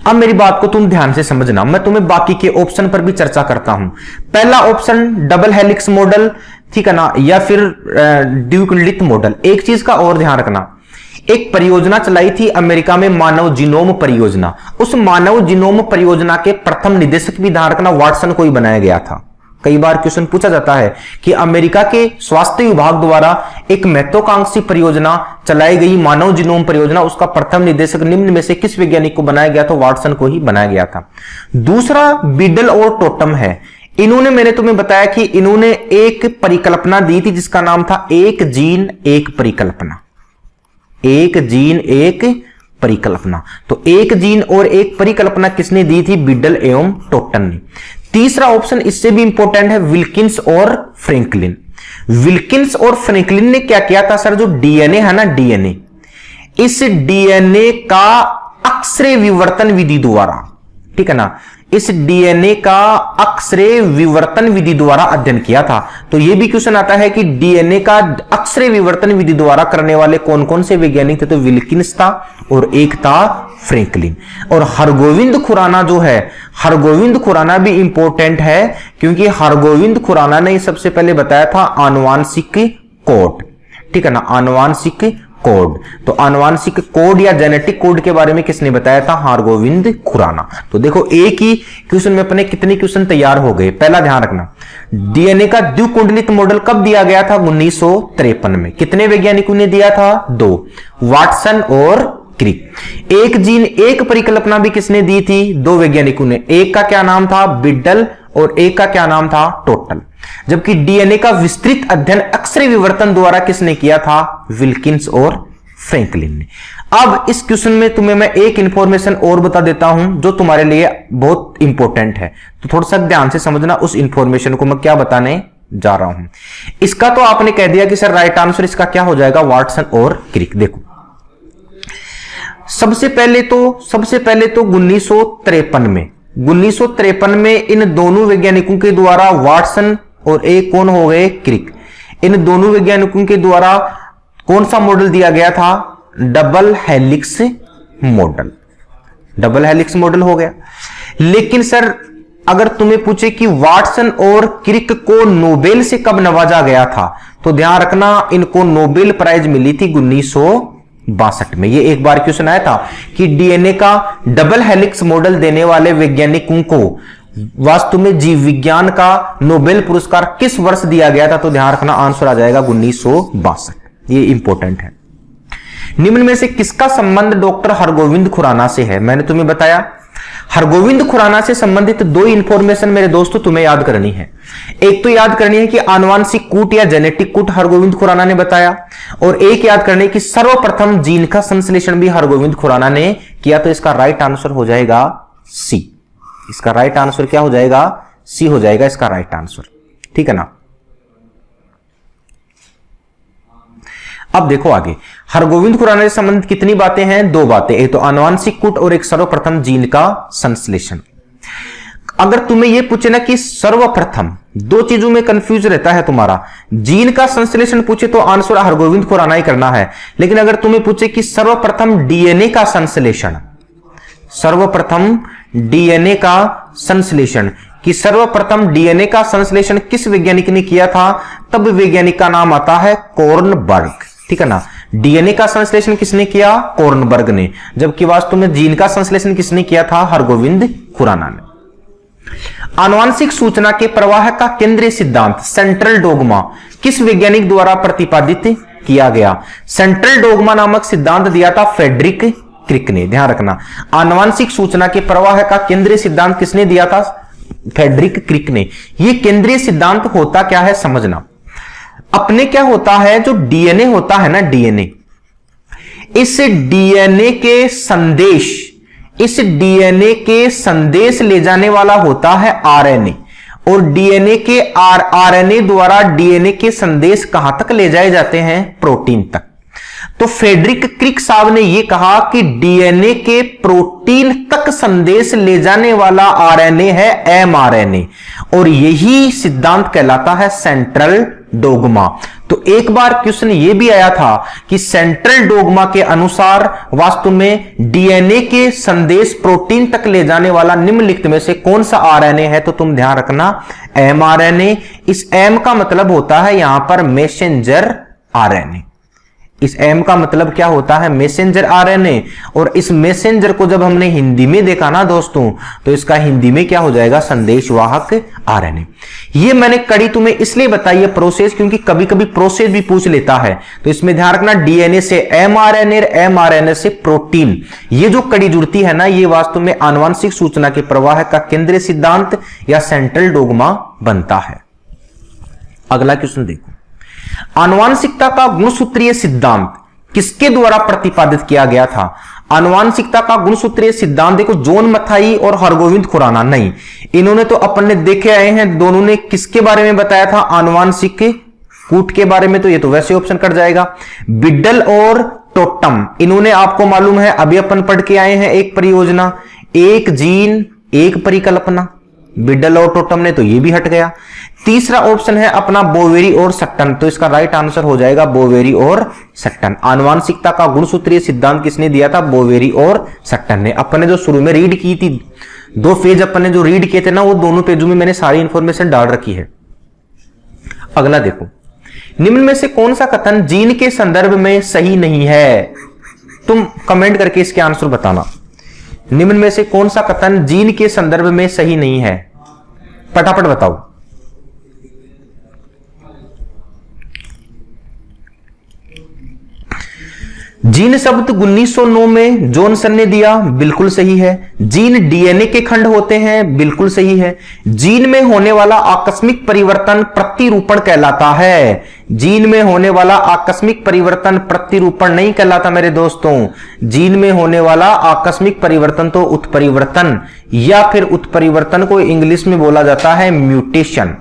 अब मेरी बात को तुम ध्यान से समझना, मैं तुम्हें बाकी के ऑप्शन पर भी चर्चा करता हूं। पहला ऑप्शन डबल हेलिक्स मॉडल, ठीक है ना, या फिर द्विकुंडलित मॉडल। एक चीज का और ध्यान रखना, एक परियोजना चलाई थी अमेरिका में, मानव जीनोम परियोजना। उस मानव जीनोम परियोजना के प्रथम निदेशक भी ध्यान रखना वाटसन को ही बनाया गया था। कई बार क्वेश्चन पूछा जाता है कि अमेरिका के स्वास्थ्य विभाग द्वारा एक महत्वाकांक्षी परियोजना चलाई गई, मानव जीनोम परियोजना, उसका प्रथम निदेशक निम्न में से किस वैज्ञानिक को बनाया गया, तो वाटसन को ही बनाया गया था। दूसरा बिडल और टोटम है। इन्होंने, मैंने तुम्हें बताया कि इन्होंने एक परिकल्पना दी थी जिसका नाम था एक जीन एक परिकल्पना। एक जीन एक परिकल्पना, तो एक जीन और एक परिकल्पना किसने दी थी, बिडल एवं टोटम ने। तीसरा ऑप्शन इससे भी इंपॉर्टेंट है, विल्किंस और फ्रैंकलिन। विल्किंस और फ्रैंकलिन ने क्या किया था सर, जो डीएनए है ना, डीएनए, इस डीएनए का अक्सरे विवर्तन विधि द्वारा, ठीक है ना, इस डीएनए का अक्सरे विवर्तन विधि द्वारा अध्ययन किया था। तो यह भी क्वेश्चन आता है कि डीएनए का अक्सरे विवर्तन विधि द्वारा करने वाले कौन कौन से वैज्ञानिक थे, तो विल्किंस था और एक था फ्रैंकलिन। और हरगोविंद खुराना जो है, हरगोविंद खुराना भी इंपॉर्टेंट है, क्योंकि हरगोविंद खुराना ने सबसे पहले बताया था आनुवांशिक कोड, ठीक है ना, आनुवांशिक कोड। तो आनुवांशिक कोड या जेनेटिक कोड के बारे में किसने बताया था, हरगोविंद खुराना। तो देखो एक ही क्वेश्चन में अपने कितने क्वेश्चन तैयार हो गए। पहला ध्यान रखना, डीएनए का द्विकुंडलित मॉडल कब दिया गया था, 1953 में। कितने वैज्ञानिकों ने दिया था, 2, वाटसन और क्रिक। एक जीन एक परिकल्पना भी किसने दी थी, 2 वैज्ञानिकों ने। एक का क्या नाम था, बिडल, और एक का क्या नाम था, टोटल। जबकि डीएनए का विस्तृत अध्ययन अक्सरे विवर्तन द्वारा किसने किया था, विल्किंस और फ्रैंकलिन ने। अब इस क्वेश्चन में तुम्हें मैं एक इंफॉर्मेशन और बता देता हूं जो तुम्हारे लिए बहुत इंपॉर्टेंट है, तो थोड़ा सा ध्यान से समझना उस इंफॉर्मेशन को मैं क्या बताने जा रहा हूं। इसका तो आपने कह दिया कि सर राइट आंसर इसका क्या हो जाएगा, वाटसन और क्रिक। देखो सबसे पहले तो 1953 में इन दोनों वैज्ञानिकों के द्वारा, वाटसन और एक कौन हो गए, क्रिक, इन दोनों वैज्ञानिकों के द्वारा कौन सा मॉडल दिया गया था, double helix model. Double helix model हो गया। लेकिन सर अगर तुम्हें पूछे कि वाटसन और क्रिक को नोबेल से कब नवाजा गया था, तो ध्यान रखना इनको नोबेल प्राइज मिली थी 1962 में। ये एक बार क्वेश्चन आया था कि डीएनए का डबल हेलिक्स मॉडल देने वाले वैज्ञानिकों को वास्तव में जीव विज्ञान का नोबेल पुरस्कार किस वर्ष दिया गया था, तो ध्यान रखना आंसर आ जाएगा 1962। ये इंपॉर्टेंट है। निम्न में से किसका संबंध डॉक्टर हरगोविंद खुराना से है? मैंने तुम्हें बताया हरगोविंद खुराना से संबंधित दो इंफॉर्मेशन मेरे दोस्तों तुम्हें याद करनी है। एक तो याद करनी है कि आनुवांशिक कूट या जेनेटिक कूट हरगोविंद खुराना ने बताया, और एक याद करनी है कि सर्वप्रथम जीन का संश्लेषण भी हरगोविंद खुराना ने किया। तो इसका राइट आंसर हो जाएगा सी। इसका राइट आंसर क्या हो जाएगा, सी हो जाएगा इसका राइट आंसर। ठीक है ना। अब देखो आगे, हरगोविंद खुराना से संबंधित कितनी बातें हैं, दो बातें, एक तो आनुवांशिक कूट और एक सर्वप्रथम जीन का संश्लेषण। अगर तुम्हें यह पूछे ना कि सर्वप्रथम, दो चीजों में कंफ्यूज रहता है तुम्हारा, जीन का संश्लेषण पूछे तो आंसर हरगोविंद खुराना ही करना है। लेकिन अगर तुम्हें पूछे कि सर्वप्रथम डीएनए का संश्लेषण, सर्वप्रथम डीएनए का संश्लेषण, कि सर्वप्रथम डीएनए का संश्लेषण किस वैज्ञानिक ने किया था, तब वैज्ञानिक का नाम आता है कॉर्नबर्ग। ठीक है ना। डीएनए का संश्लेषण किसने किया, कॉर्नबर्ग ने, जबकि वास्तव में जीन का संश्लेषण किसने किया था, हरगोविंद खुराना ने। आनुवांशिक सूचना के प्रवाह का केंद्रीय सिद्धांत, सेंट्रल डोगमा, किस वैज्ञानिक द्वारा प्रतिपादित किया गया? सेंट्रल डोगमा नामक सिद्धांत दिया था फ्रेडरिक क्रिक ने। ध्यान रखना, आनुवांशिक सूचना के प्रवाह का केंद्रीय सिद्धांत किसने दिया था, फ्रेडरिक क्रिक ने। यह केंद्रीय सिद्धांत होता क्या है समझना। अपने क्या होता है, जो डीएनए होता है ना, डीएनए, इस डीएनए के संदेश, इस डीएनए के संदेश ले जाने वाला होता है आरएनए, और डीएनए के आरएनए द्वारा डीएनए के संदेश कहां तक ले जाए जाते हैं, प्रोटीन तक। तो फ्रेडरिक क्रिक साहब ने यह कहा कि डीएनए के प्रोटीन तक संदेश ले जाने वाला आरएनए है एमआरएनए, और यही सिद्धांत कहलाता है सेंट्रल डोगमा। तो एक बार क्वेश्चन यह भी आया था कि सेंट्रल डोगमा के अनुसार वास्तव में डीएनए के संदेश प्रोटीन तक ले जाने वाला निम्नलिखित में से कौन सा आरएनए है, तो तुम ध्यान रखना एमआरएनए। इस एम का मतलब होता है यहां पर मैसेंजर आरएनए। इस एम का मतलब क्या होता है, मैसेंजर आरएनए। और इस मैसेंजर को जब हमने हिंदी में देखा ना दोस्तों, तो इसका हिंदी में क्या हो जाएगा, संदेशवाहक आरएनए। ये मैंने कड़ी तुम्हें इसलिए बताई है प्रोसेस, क्योंकि कभी कभी प्रोसेस भी पूछ लेता है। तो इसमें ध्यान रखना, डीएनए से एमआरएनए, एमआरएनए से प्रोटीन, ये जो कड़ी जुड़ती है ना, ये वास्तव में आनुवांशिक सूचना के प्रवाह का केंद्रीय सिद्धांत या सेंट्रल डोगमा बनता है। अगला क्वेश्चन देखो, आनुवांशिकता का गुणसूत्रीय सिद्धांत किसके द्वारा प्रतिपादित किया गया था? आनुवांशिकता का गुणसूत्रीय सिद्धांत देखो, जॉन मथाई और हरगोविंद खुराना नहीं, इन्होंने तो अपने देखे आए हैं। दोनों ने किसके बारे में बताया था, आनुवांशिक कूट के बारे में, तो ये तो वैसे ऑप्शन कट जाएगा। बिड्डल और टोटम, इन्होंने आपको मालूम है अभी अपन पढ़ के आए हैं एक परियोजना, एक जीन एक परिकल्पना। बिड्डल और टोटम ने, तो ये भी हट गया। तीसरा ऑप्शन है अपना बोवेरी और सट्टन, तो इसका राइट आंसर हो जाएगा बोवेरी और सट्टन। आनुवांशिकता का गुणसूत्रीय सिद्धांत किसने दिया था, बोवेरी और सट्टन ने। अपने जो शुरू में रीड की थी, दो पेज अपने जो रीड किए थे ना, वो दोनों पेजों में मैंने सारी इंफॉर्मेशन डाल रखी है। अगला देखो, निम्न में से कौन सा कथन जीन के संदर्भ में सही नहीं है? तुम कमेंट करके इसके आंसर बताना। निम्न में से कौन सा कथन जीन के संदर्भ में सही नहीं है, फटाफट बताओ। जीन शब्द 1909 में जॉनसन ने दिया, बिल्कुल सही है। जीन डीएनए के खंड होते हैं, बिल्कुल सही है। जीन में होने वाला आकस्मिक परिवर्तन प्रतिरूपण कहलाता है। जीन में होने वाला आकस्मिक परिवर्तन प्रतिरूपण नहीं कहलाता मेरे दोस्तों। जीन में होने वाला आकस्मिक परिवर्तन तो उत्परिवर्तन, या फिर उत्परिवर्तन को इंग्लिश में बोला जाता है म्यूटेशन,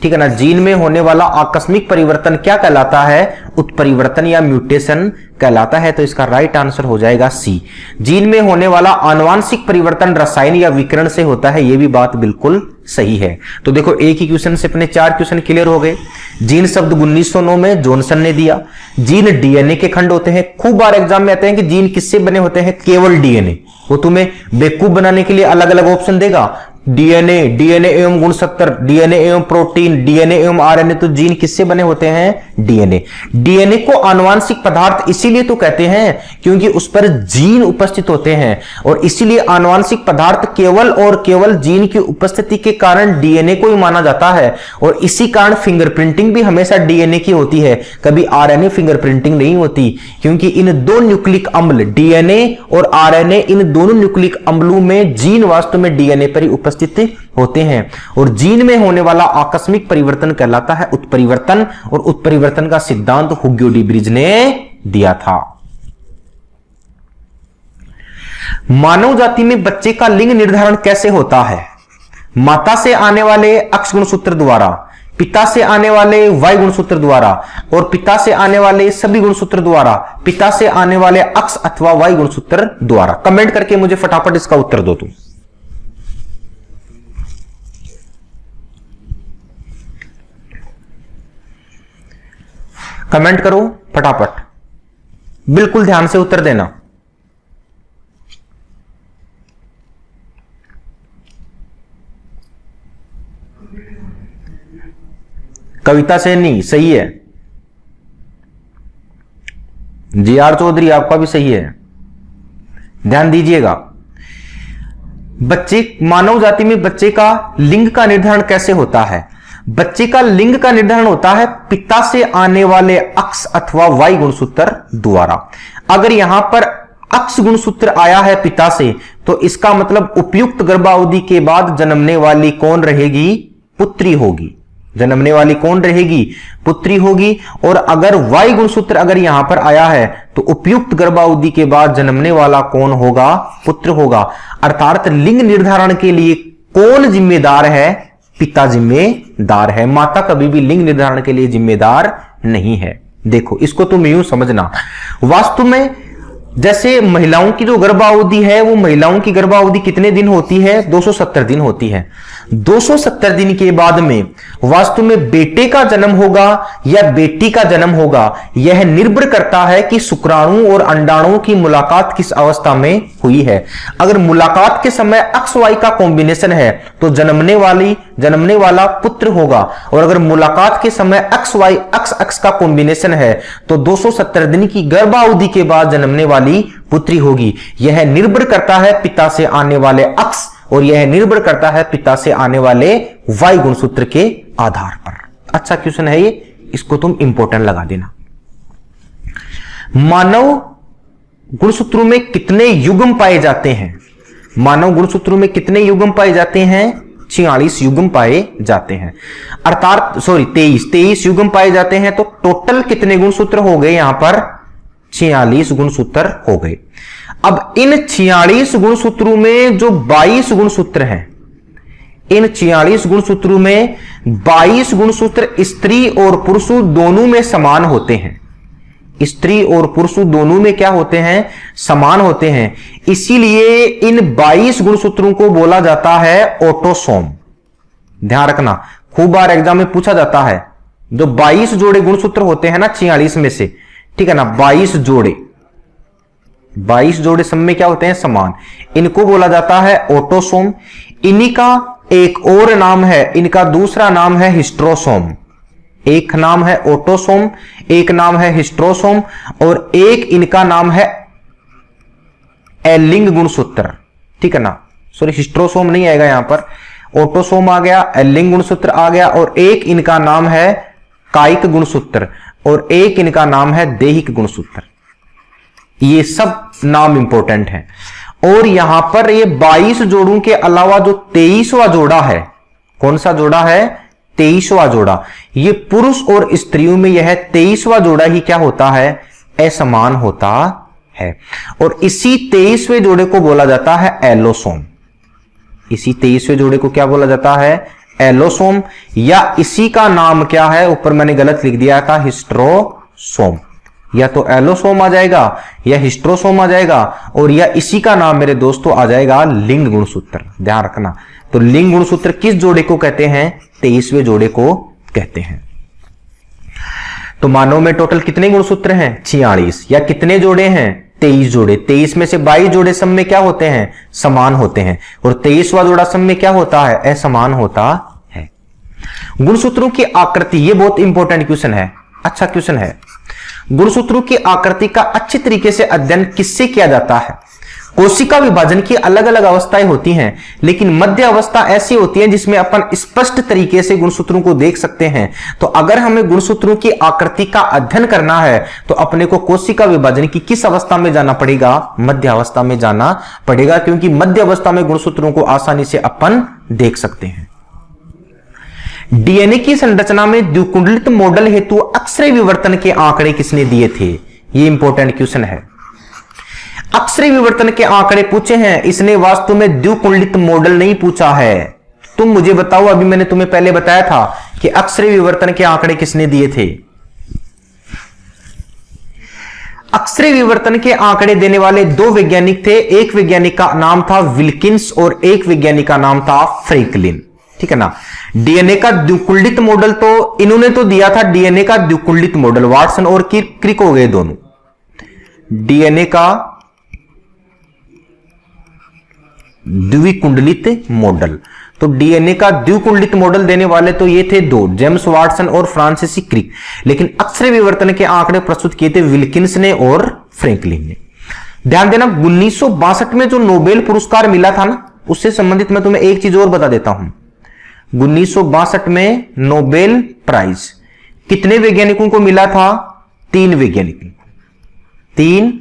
ठीक है ना। जीन में होने वाला आकस्मिक परिवर्तन क्या कहलाता है? उत्परिवर्तन या म्यूटेशन कहलाता है। तो इसका राइट आंसर हो जाएगा सी। जीन में होने वाला आनुवांशिक परिवर्तन रसायन या विकिरण से होता है, यह भी बात बिल्कुल सही है। तो देखो एक ही क्वेश्चन से अपने 4 क्वेश्चन क्लियर हो गए। जीन शब्द 1909 में जॉनसन ने दिया। जीन डीएनए के खंड होते हैं। खूब बार एग्जाम में आते हैं कि जीन किससे बने होते हैं? केवल डीएनए। वो तुम्हें बेवकूफ बनाने के लिए अलग अलग ऑप्शन देगा, डीएनए, डीएनए एवं गुणसूत्र, डीएनए एवं प्रोटीन, डीएनए एवं आरएनए। तो जीन किससे बने होते हैं? डीएनए। डीएनए को आनुवांशिक पदार्थ इसीलिए तो कहते हैं क्योंकि उस पर जीन उपस्थित होते हैं, और इसीलिए आनुवांशिक पदार्थ केवल और केवल जीन की उपस्थिति के कारण डीएनए को ही माना जाता है। और इसी कारण फिंगरप्रिंटिंग भी हमेशा डीएनए की होती है, कभी आरएनए फिंगरप्रिंटिंग नहीं होती, क्योंकि इन दो न्यूक्लिक अम्ल डीएनए और आरएनए, इन दोनों न्यूक्लिक अम्लों में जीन वास्तव में डीएनए पर ही उपस्थित होते हैं। और जीन में होने वाला आकस्मिक परिवर्तन कहलाता है उत्परिवर्तन, और उत्परिवर्तन का सिद्धांत हुग्यो डी ब्रिज ने दिया था। मानव जाति में बच्चे का लिंग निर्धारण कैसे होता है? माता से आने वाले अक्ष गुणसूत्र द्वारा, पिता से आने वाले वाई गुणसूत्र द्वारा, और पिता से आने वाले सभी गुणसूत्र द्वारा, पिता से आने वाले अक्ष अथवा वाई गुणसूत्र द्वारा। कमेंट करके मुझे फटाफट इसका उत्तर दो तुम। कमेंट करो फटाफट, बिल्कुल ध्यान से उत्तर देना। कविता से नहीं, सही है। जी आर चौधरी आपका भी सही है, ध्यान दीजिएगा। बच्चे, मानव जाति में बच्चे का लिंग का निर्धारण कैसे होता है? बच्चे का लिंग का निर्धारण होता है पिता से आने वाले अक्ष अथवा वाई गुणसूत्र द्वारा। अगर यहां पर अक्ष गुणसूत्र आया है पिता से, तो इसका मतलब उपयुक्त गर्भावधि के बाद जन्मने वाली कौन रहेगी? पुत्री होगी। जन्मने वाली कौन रहेगी? पुत्री होगी। और अगर वाई गुणसूत्र अगर यहां पर आया है, तो उपयुक्त गर्भावधि के बाद जन्मने वाला कौन होगा? पुत्र होगा। अर्थात लिंग निर्धारण के लिए कौन जिम्मेदार है? पिता जिम्मेदार है, माता कभी भी लिंग निर्धारण के लिए जिम्मेदार नहीं है। देखो इसको तुम यूं समझना, वास्तव में जैसे महिलाओं की जो गर्भावधि है, वो महिलाओं की गर्भावधि कितने दिन होती है? 270 दिन होती है। 270 दिन के बाद में वास्तव में बेटे का जन्म होगा या बेटी का जन्म होगा, यह निर्भर करता है कि शुक्राणु और अंडाणुओं की मुलाकात किस अवस्था में हुई है। अगर मुलाकात के समय अक्ष वाई का कॉम्बिनेशन है, तो जन्मने वाला पुत्र होगा। और अगर मुलाकात के समय अक्ष वाई अक्ष का कॉम्बिनेशन है, तो 270 दिन की गर्भावधि के बाद जन्मने वाली पुत्री होगी। यह निर्भर करता है पिता से आने वाले अक्ष, और यह निर्भर करता है पिता से आने वाले वाई गुणसूत्र के आधार पर। अच्छा क्वेश्चन है ये, इसको तुम इंपॉर्टेंट लगा देना। मानव गुणसूत्रों में कितने युग्म पाए जाते हैं? मानव गुणसूत्रों में कितने युग्म पाए जाते हैं? 46 युग्म पाए जाते हैं। अर्थात 23 युग्म पाए जाते हैं। तो टोटल कितने गुणसूत्र हो गए? यहां पर 46 गुणसूत्र हो गए। अब इन 46 गुणसूत्रों में जो 22 गुणसूत्र हैं, इन 46 गुणसूत्रों में 22 गुणसूत्र स्त्री और पुरुषों दोनों में समान होते हैं। स्त्री और पुरुषों दोनों में क्या होते हैं? समान होते हैं। इसीलिए इन 22 गुणसूत्रों को बोला जाता है ऑटोसोम। ध्यान रखना, खूब बार एग्जाम में पूछा जाता है। जो 22 जोड़े गुणसूत्र होते हैं ना 46 में से, ठीक है ना, 22 जोड़े सब में क्या होते हैं? समान। इनको बोला जाता है ऑटोसोम। इन्हीं का एक और नाम है, इनका दूसरा नाम है हिस्ट्रोसोम। एक नाम है ऑटोसोम, एक नाम है हिस्ट्रोसोम, और एक इनका नाम है एलिंग गुणसूत्र। ठीक है ना, सॉरी हिस्ट्रोसोम नहीं आएगा यहां पर, ऑटोसोम आ गया, एलिंग गुणसूत्र आ गया, और एक इनका नाम है कायिक गुणसूत्र, और एक इनका नाम है देहिक गुणसूत्र। ये सब नाम इंपॉर्टेंट है। और यहां पर ये 22 जोड़ों के अलावा जो 23वां जोड़ा है, कौन सा जोड़ा है? 23वां जोड़ा। ये पुरुष और स्त्रियों में यह 23वां जोड़ा ही क्या होता है? असमान होता है। और इसी 23वें जोड़े को बोला जाता है एलोसोम। इसी 23वें जोड़े को क्या बोला जाता है? एलोसोम। या इसी का नाम क्या है? ऊपर मैंने गलत लिख दिया था, हिस्ट्रोसोम। या तो एलोसोम आ जाएगा या हिस्ट्रोसोम आ जाएगा, और या इसी का नाम मेरे दोस्तों आ जाएगा लिंग गुणसूत्र। ध्यान रखना। तो लिंग गुणसूत्र किस जोड़े को कहते हैं? 23वें जोड़े को कहते हैं। तो मानव में टोटल कितने गुणसूत्र हैं? 46। या कितने जोड़े हैं? 23 जोड़े। 23 में से 22 जोड़े सब में क्या होते हैं? समान होते हैं। और 23वां जोड़ा सब में क्या होता है? असमान होता है। गुणसूत्रों की आकृति, ये बहुत इंपॉर्टेंट क्वेश्चन है, अच्छा क्वेश्चन है। गुणसूत्रों की आकृति का अच्छी तरीके से अध्ययन किससे किया जाता है? कोशिका विभाजन की अलग अलग अवस्थाएं होती हैं, लेकिन मध्य अवस्था ऐसी होती है जिसमें अपन स्पष्ट तरीके से गुणसूत्रों को देख सकते हैं। तो अगर हमें गुणसूत्रों की आकृति का अध्ययन करना है तो अपने को कोशिका विभाजन की किस अवस्था में जाना पड़ेगा? मध्य अवस्था में जाना पड़ेगा, क्योंकि मध्य अवस्था में गुणसूत्रों को आसानी से अपन देख सकते हैं। डीएनए की संरचना में द्विकुंडलित मॉडल हेतु अक्षय विवर्तन के आंकड़े किसने दिए थे? ये इंपॉर्टेंट क्वेश्चन है। अक्षय विवर्तन के आंकड़े पूछे हैं, इसने वास्तव में द्विकुंडलित मॉडल नहीं पूछा है। तुम मुझे बताओ, अभी मैंने तुम्हें पहले बताया था कि अक्षय विवर्तन के आंकड़े किसने दिए थे? अक्षय विवर्तन के आंकड़े देने वाले दो वैज्ञानिक थे। एक वैज्ञानिक का नाम था विल्किंस और एक वैज्ञानिक का नाम था फ्रैंकलिन। ठीक है ना। डीएनए का द्विकुंडलित मॉडल तो इन्होंने तो दिया था, डीएनए का द्विकुंडलित मॉडल। वाटसन और क्रिक हो गए दोनों। डीएनए का द्विकुंडलित मॉडल, तो डीएनए का द्विकुंडलित मॉडल देने वाले तो ये थे दो, जेम्स वाटसन और फ्रांसिस क्रिक। लेकिन अक्षय विवर्तन के आंकड़े प्रस्तुत किए थे विल्किंस ने और फ्रैंकलिन ने। ध्यान देना, 1962 में जो नोबेल पुरस्कार मिला था ना, उससे संबंधित मैं तुम्हें एक चीज और बता देता हूं। 1962 में नोबेल प्राइज कितने वैज्ञानिकों को मिला था? 3 वैज्ञानिकों। 3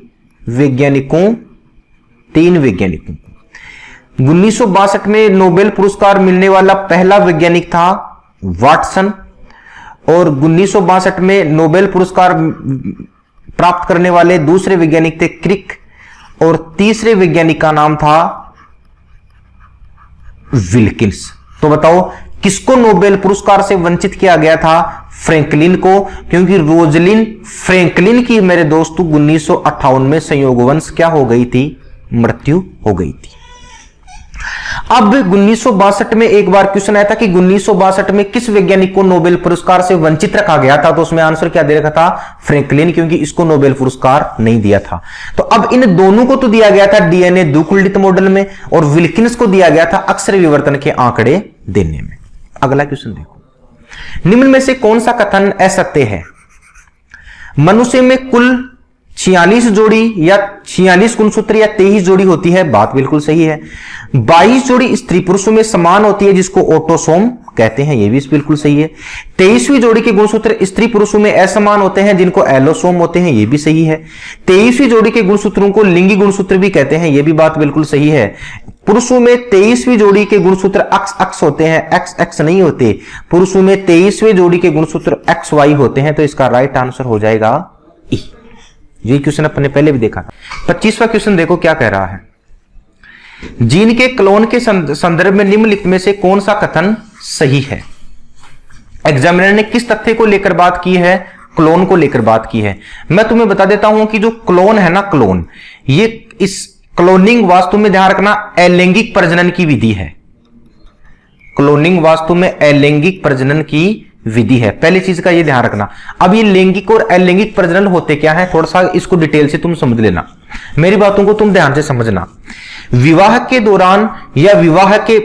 वैज्ञानिकों। 1962 में नोबेल पुरस्कार मिलने वाला पहला वैज्ञानिक था वाटसन, और 1962 में नोबेल पुरस्कार प्राप्त करने वाले दूसरे वैज्ञानिक थे क्रिक, और तीसरे वैज्ञानिक का नाम था विल्किंस। तो बताओ किसको नोबेल पुरस्कार से वंचित किया गया था? फ्रैंकलिन को, क्योंकि रोजलिन फ्रैंकलिन की मेरे दोस्तों 1958 में संयोगवश क्या हो गई थी? मृत्यु हो गई थी। अब 1962 में एक बार क्वेश्चन आया था कि 1962 में किस वैज्ञानिक को नोबेल पुरस्कार से वंचित रखा गया था? तो उसमें आंसर क्या दे रखा था? फ्रैंकलिन, क्योंकि इसको नोबेल पुरस्कार नहीं दिया था। तो अब इन दोनों को तो दिया गया था डीएनए द्विकुंडलित मॉडल में, और विल्किंस को दिया गया था अक्षय विवर्तन के आंकड़े देने में। अगला क्वेश्चन देखो, निम्न में से कौन सा कथन असत्य है? मनुष्य में कुल 46 जोड़ी या 46 गुणसूत्र या 23 जोड़ी होती है, बात बिल्कुल सही है। 22 जोड़ी स्त्री पुरुषों में समान होती है, जिसको ऑटोसोम कहते हैं, यह भी बिल्कुल सही है। 23वीं जोड़ी के गुणसूत्र स्त्री पुरुषों में असमान होते हैं, जिनको एलोसोम होते हैं, यह भी सही है। 23वीं जोड़ी के गुणसूत्रों को लिंगी गुणसूत्र भी कहते हैं, यह भी बात बिल्कुल सही है। पुरुषों में 23वीं जोड़ी के गुणसूत्र XX होते हैं, XX नहीं होते। पुरुषों में 23वीं जोड़ी के गुणसूत्र XY होते हैं, तो इसका राइट आंसर हो जाएगा ई। ये क्वेश्चन अपने पहले भी देखा था। 25वां क्वेश्चन देखो क्या कह रहा है। जीन के क्लोन के संदर्भ में निम्नलिखित में से कौन सा कथन सही है? एग्जामिनर ने किस तथ्य को लेकर बात की है? क्लोन को लेकर बात की है। मैं तुम्हें बता देता हूं कि जो क्लोन है ना, क्लोन, ये इस क्लोनिंग वास्तव में ध्यान रखना अलैंगिक प्रजनन की विधि है। क्लोनिंग वास्तव में अलैंगिक प्रजनन की विधि है, पहली चीज का ये ध्यान रखना। अब ये लैंगिक और अलैंगिक प्रजनन होते क्या है, थोड़ा सा इसको डिटेल से तुम समझ लेना, मेरी बातों को तुम ध्यान से समझना। विवाह के दौरान या विवाह के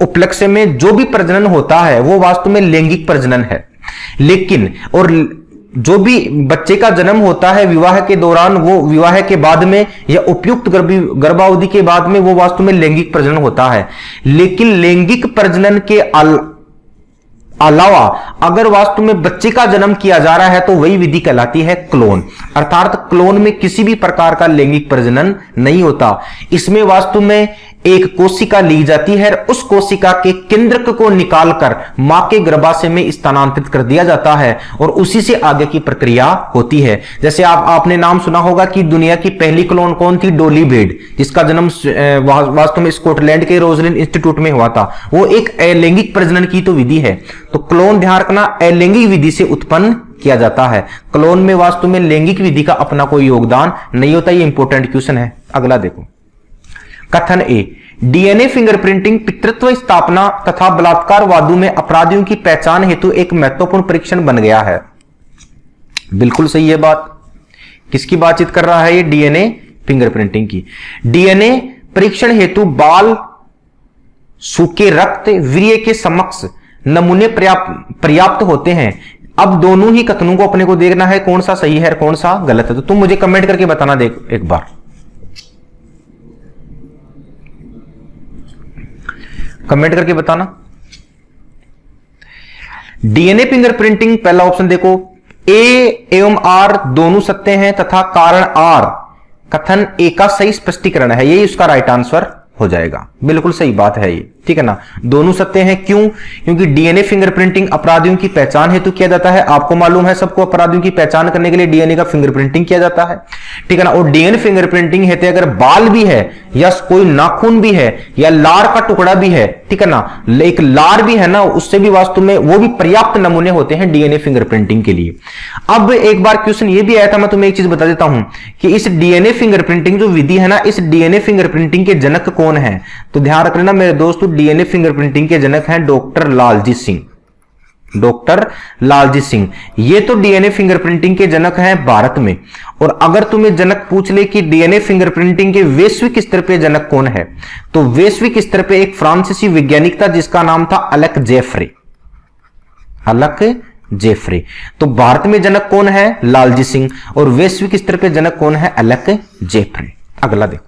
उपलक्ष्य में जो भी प्रजनन होता है वो वास्तव में लैंगिक प्रजनन है, लेकिन और जो भी बच्चे का जन्म होता है विवाह के दौरान, वो विवाह के बाद में या उपयुक्त गर्भावधि के बाद में वो वास्तव में लैंगिक प्रजनन होता है। लेकिन लैंगिक प्रजनन के अलावा अगर वास्तु में बच्चे का जन्म किया जा रहा है तो वही विधि कहलाती है क्लोन। अर्थात क्लोन में किसी भी प्रकार का लैंगिक प्रजनन नहीं होता। इसमें वास्तु में एक कोशिका ली जाती है, उस कोशिका के केंद्रक को निकालकर मां के गर्भाशय में स्थानांतरित कर दिया जाता है और उसी से आगे की प्रक्रिया होती है। जैसे आपने नाम सुना होगा कि दुनिया की पहली क्लोन कौन थी? डोली बेड, जिसका जन्म वास्तव में स्कॉटलैंड के रोजलिन इंस्टीट्यूट में हुआ था। वो एक अलैंगिक प्रजनन की तो विधि है। तो क्लोन ध्यान रखना अलैंगिक विधि से उत्पन्न किया जाता है। क्लोन में वास्तव में लैंगिक विधि का अपना कोई योगदान नहीं होता। ये इंपॉर्टेंट क्वेश्चन है। अगला देखो, कथन ए, डीएनए फिंगरप्रिंटिंग पितृत्व स्थापना तथा बलात्कारवादों में अपराधियों की पहचान हेतु एक महत्वपूर्ण परीक्षण बन गया है। बिल्कुल सही है बात। किसकी बातचीत कर रहा है ये? डीएनए फिंगरप्रिंटिंग की। डीएनए परीक्षण हेतु बाल, सूखे रक्त, वीर्य के समक्ष नमूने पर्याप्त होते हैं। अब दोनों ही कथनों को अपने को देखना है, कौन सा सही है कौन सा गलत है। तो तुम मुझे कमेंट करके बताना, देख एक बार कमेंट करके बताना। डीएनए फिंगरप्रिंटिंग पहला ऑप्शन देखो, ए एवं आर दोनों सत्य हैं तथा कारण आर कथन ए का सही स्पष्टीकरण है। यही उसका राइट आंसर हो जाएगा। बिल्कुल सही बात है ये, ठीक है ना। दोनों सत्य हैं। क्यों? क्योंकि डीएनए फिंगरप्रिंटिंग अपराधियों की पहचान हेतु किया जाता है। आपको मालूम है सबको, अपराधियों की पहचान करने के लिए डीएनए का फिंगरप्रिंटिंग किया जाता है, ठीक है ना। और डीएनए फिंगरप्रिंटिंग हेतु अगर बाल भी है या कोई नाखून भी है या लार का टुकड़ा भी है, ठीक है ना, एक लार भी है ना, उससे भी वास्तव में वो भी पर्याप्त नमूने होते हैं डीएनए फिंगरप्रिंटिंग के लिए। अब एक बार क्वेश्चन ये भी आया था, मैं तुम्हें एक चीज बता देता हूं कि इस डीएनए फिंगरप्रिंटिंग जो विधि है ना, इस डीएनए फिंगरप्रिंटिंग के जनक कौन है? तो ध्यान रखना मेरे दोस्तों, डीएनए फिंगरप्रिंटिंग के जनक हैं डॉक्टर लालजी सिंह। डॉक्टर लालजी सिंह ये तो डीएनए फिंगरप्रिंटिंग के जनक हैं भारत में। और अगर तुम्हें जनक पूछ ले कि डीएनए फिंगरप्रिंटिंग के वैश्विक स्तर पे जनक कौन है, तो वैश्विक स्तर पे एक फ्रांसीसी वैज्ञानिक था जिसका नाम था अलक जेफरे। अलक जेफरे। तो भारत में जनक कौन है? लालजी सिंह। और वैश्विक स्तर पे जनक कौन है? अलक जेफरे। अगला देखो,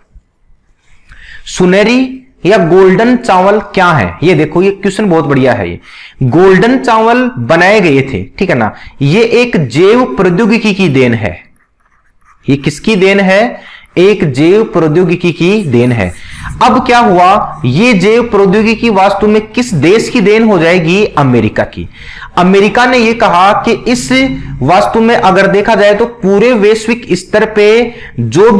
सुनहरी या गोल्डन चावल क्या है? ये देखो, ये क्वेश्चन बहुत बढ़िया है। ये गोल्डन चावल बनाए गए थे, ठीक है ना। ये एक जैव प्रौद्योगिकी की देन है। ये किसकी देन है? एक जैव प्रौद्योगिकी की देन है। अब क्या हुआ, ये जैव प्रौद्योगिकी वास्तव में किस देश की देन हो जाएगी? अमेरिका की। अमेरिका ने यह कहा कि इस वास्तु में अगर देखा जाए तो पूरे वैश्विक स्तर पे जो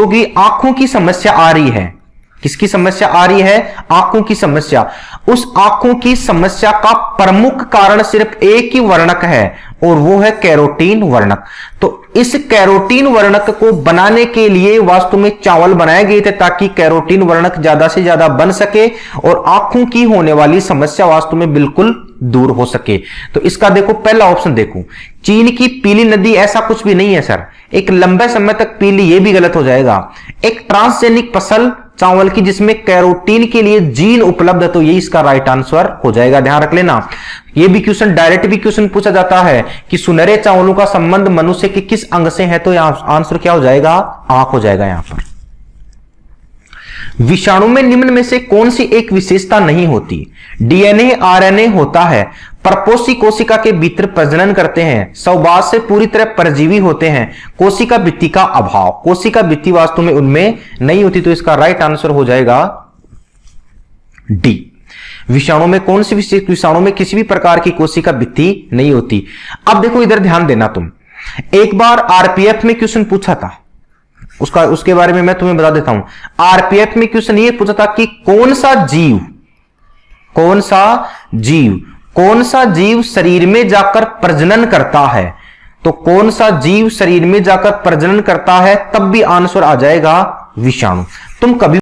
भी आंखों की समस्या आ रही है, किसकी समस्या आ रही है? आंखों की समस्या। उस आंखों की समस्या का प्रमुख कारण सिर्फ एक ही वर्णक है और वो है कैरोटीन वर्णक। तो इस कैरोटीन वर्णक को बनाने के लिए वास्तव में चावल बनाए गए थे ताकि कैरोटीन वर्णक ज्यादा से ज्यादा बन सके और आंखों की होने वाली समस्या वास्तव में बिल्कुल दूर हो सके। तो इसका देखो पहला ऑप्शन देखो, चीन की पीली नदी, ऐसा कुछ भी नहीं है सर। एक लंबे समय तक पीली, ये भी गलत हो जाएगा। एक ट्रांसजेनिक फसल चावल की जिसमें कैरोटीन के लिए जीन उपलब्ध है, तो ये इसका राइट आंसर हो जाएगा। ध्यान रख लेना, ये भी क्वेश्चन डायरेक्ट भी क्वेश्चन पूछा जाता है कि सुनहरे चावलों का संबंध मनुष्य के किस अंग से है, तो यहां आंसर क्या हो जाएगा? आंख हो जाएगा यहां पर। विषाणु में निम्न में से कौन सी एक विशेषता नहीं होती? डीएनए आरएनए होता है, परपोषी कोशिका के भीतर प्रजनन करते हैं, सौभाग्य से पूरी तरह परजीवी होते हैं, कोशिका भित्ति का अभाव। कोशिका भित्ति वास्तव में उनमें नहीं होती, तो इसका राइट आंसर हो जाएगा डी। विषाणु में कौन सी विशेष? विषाणु में किसी भी प्रकार की कोशिका भित्ति नहीं होती। अब देखो इधर ध्यान देना तुम, एक बार आरपीएफ में क्वेश्चन पूछा था, उसके बारे में मैं तुम्हें बता देता हूं। आरपीएफ में क्वेश्चन ये पूछा था कि कौन सा जीव शरीर में जाकर प्रजनन करता है। तो कौन सा जीव शरीर में जाकर प्रजनन करता है, तब भी आंसर आ जाएगा विषाणु। तुम कभी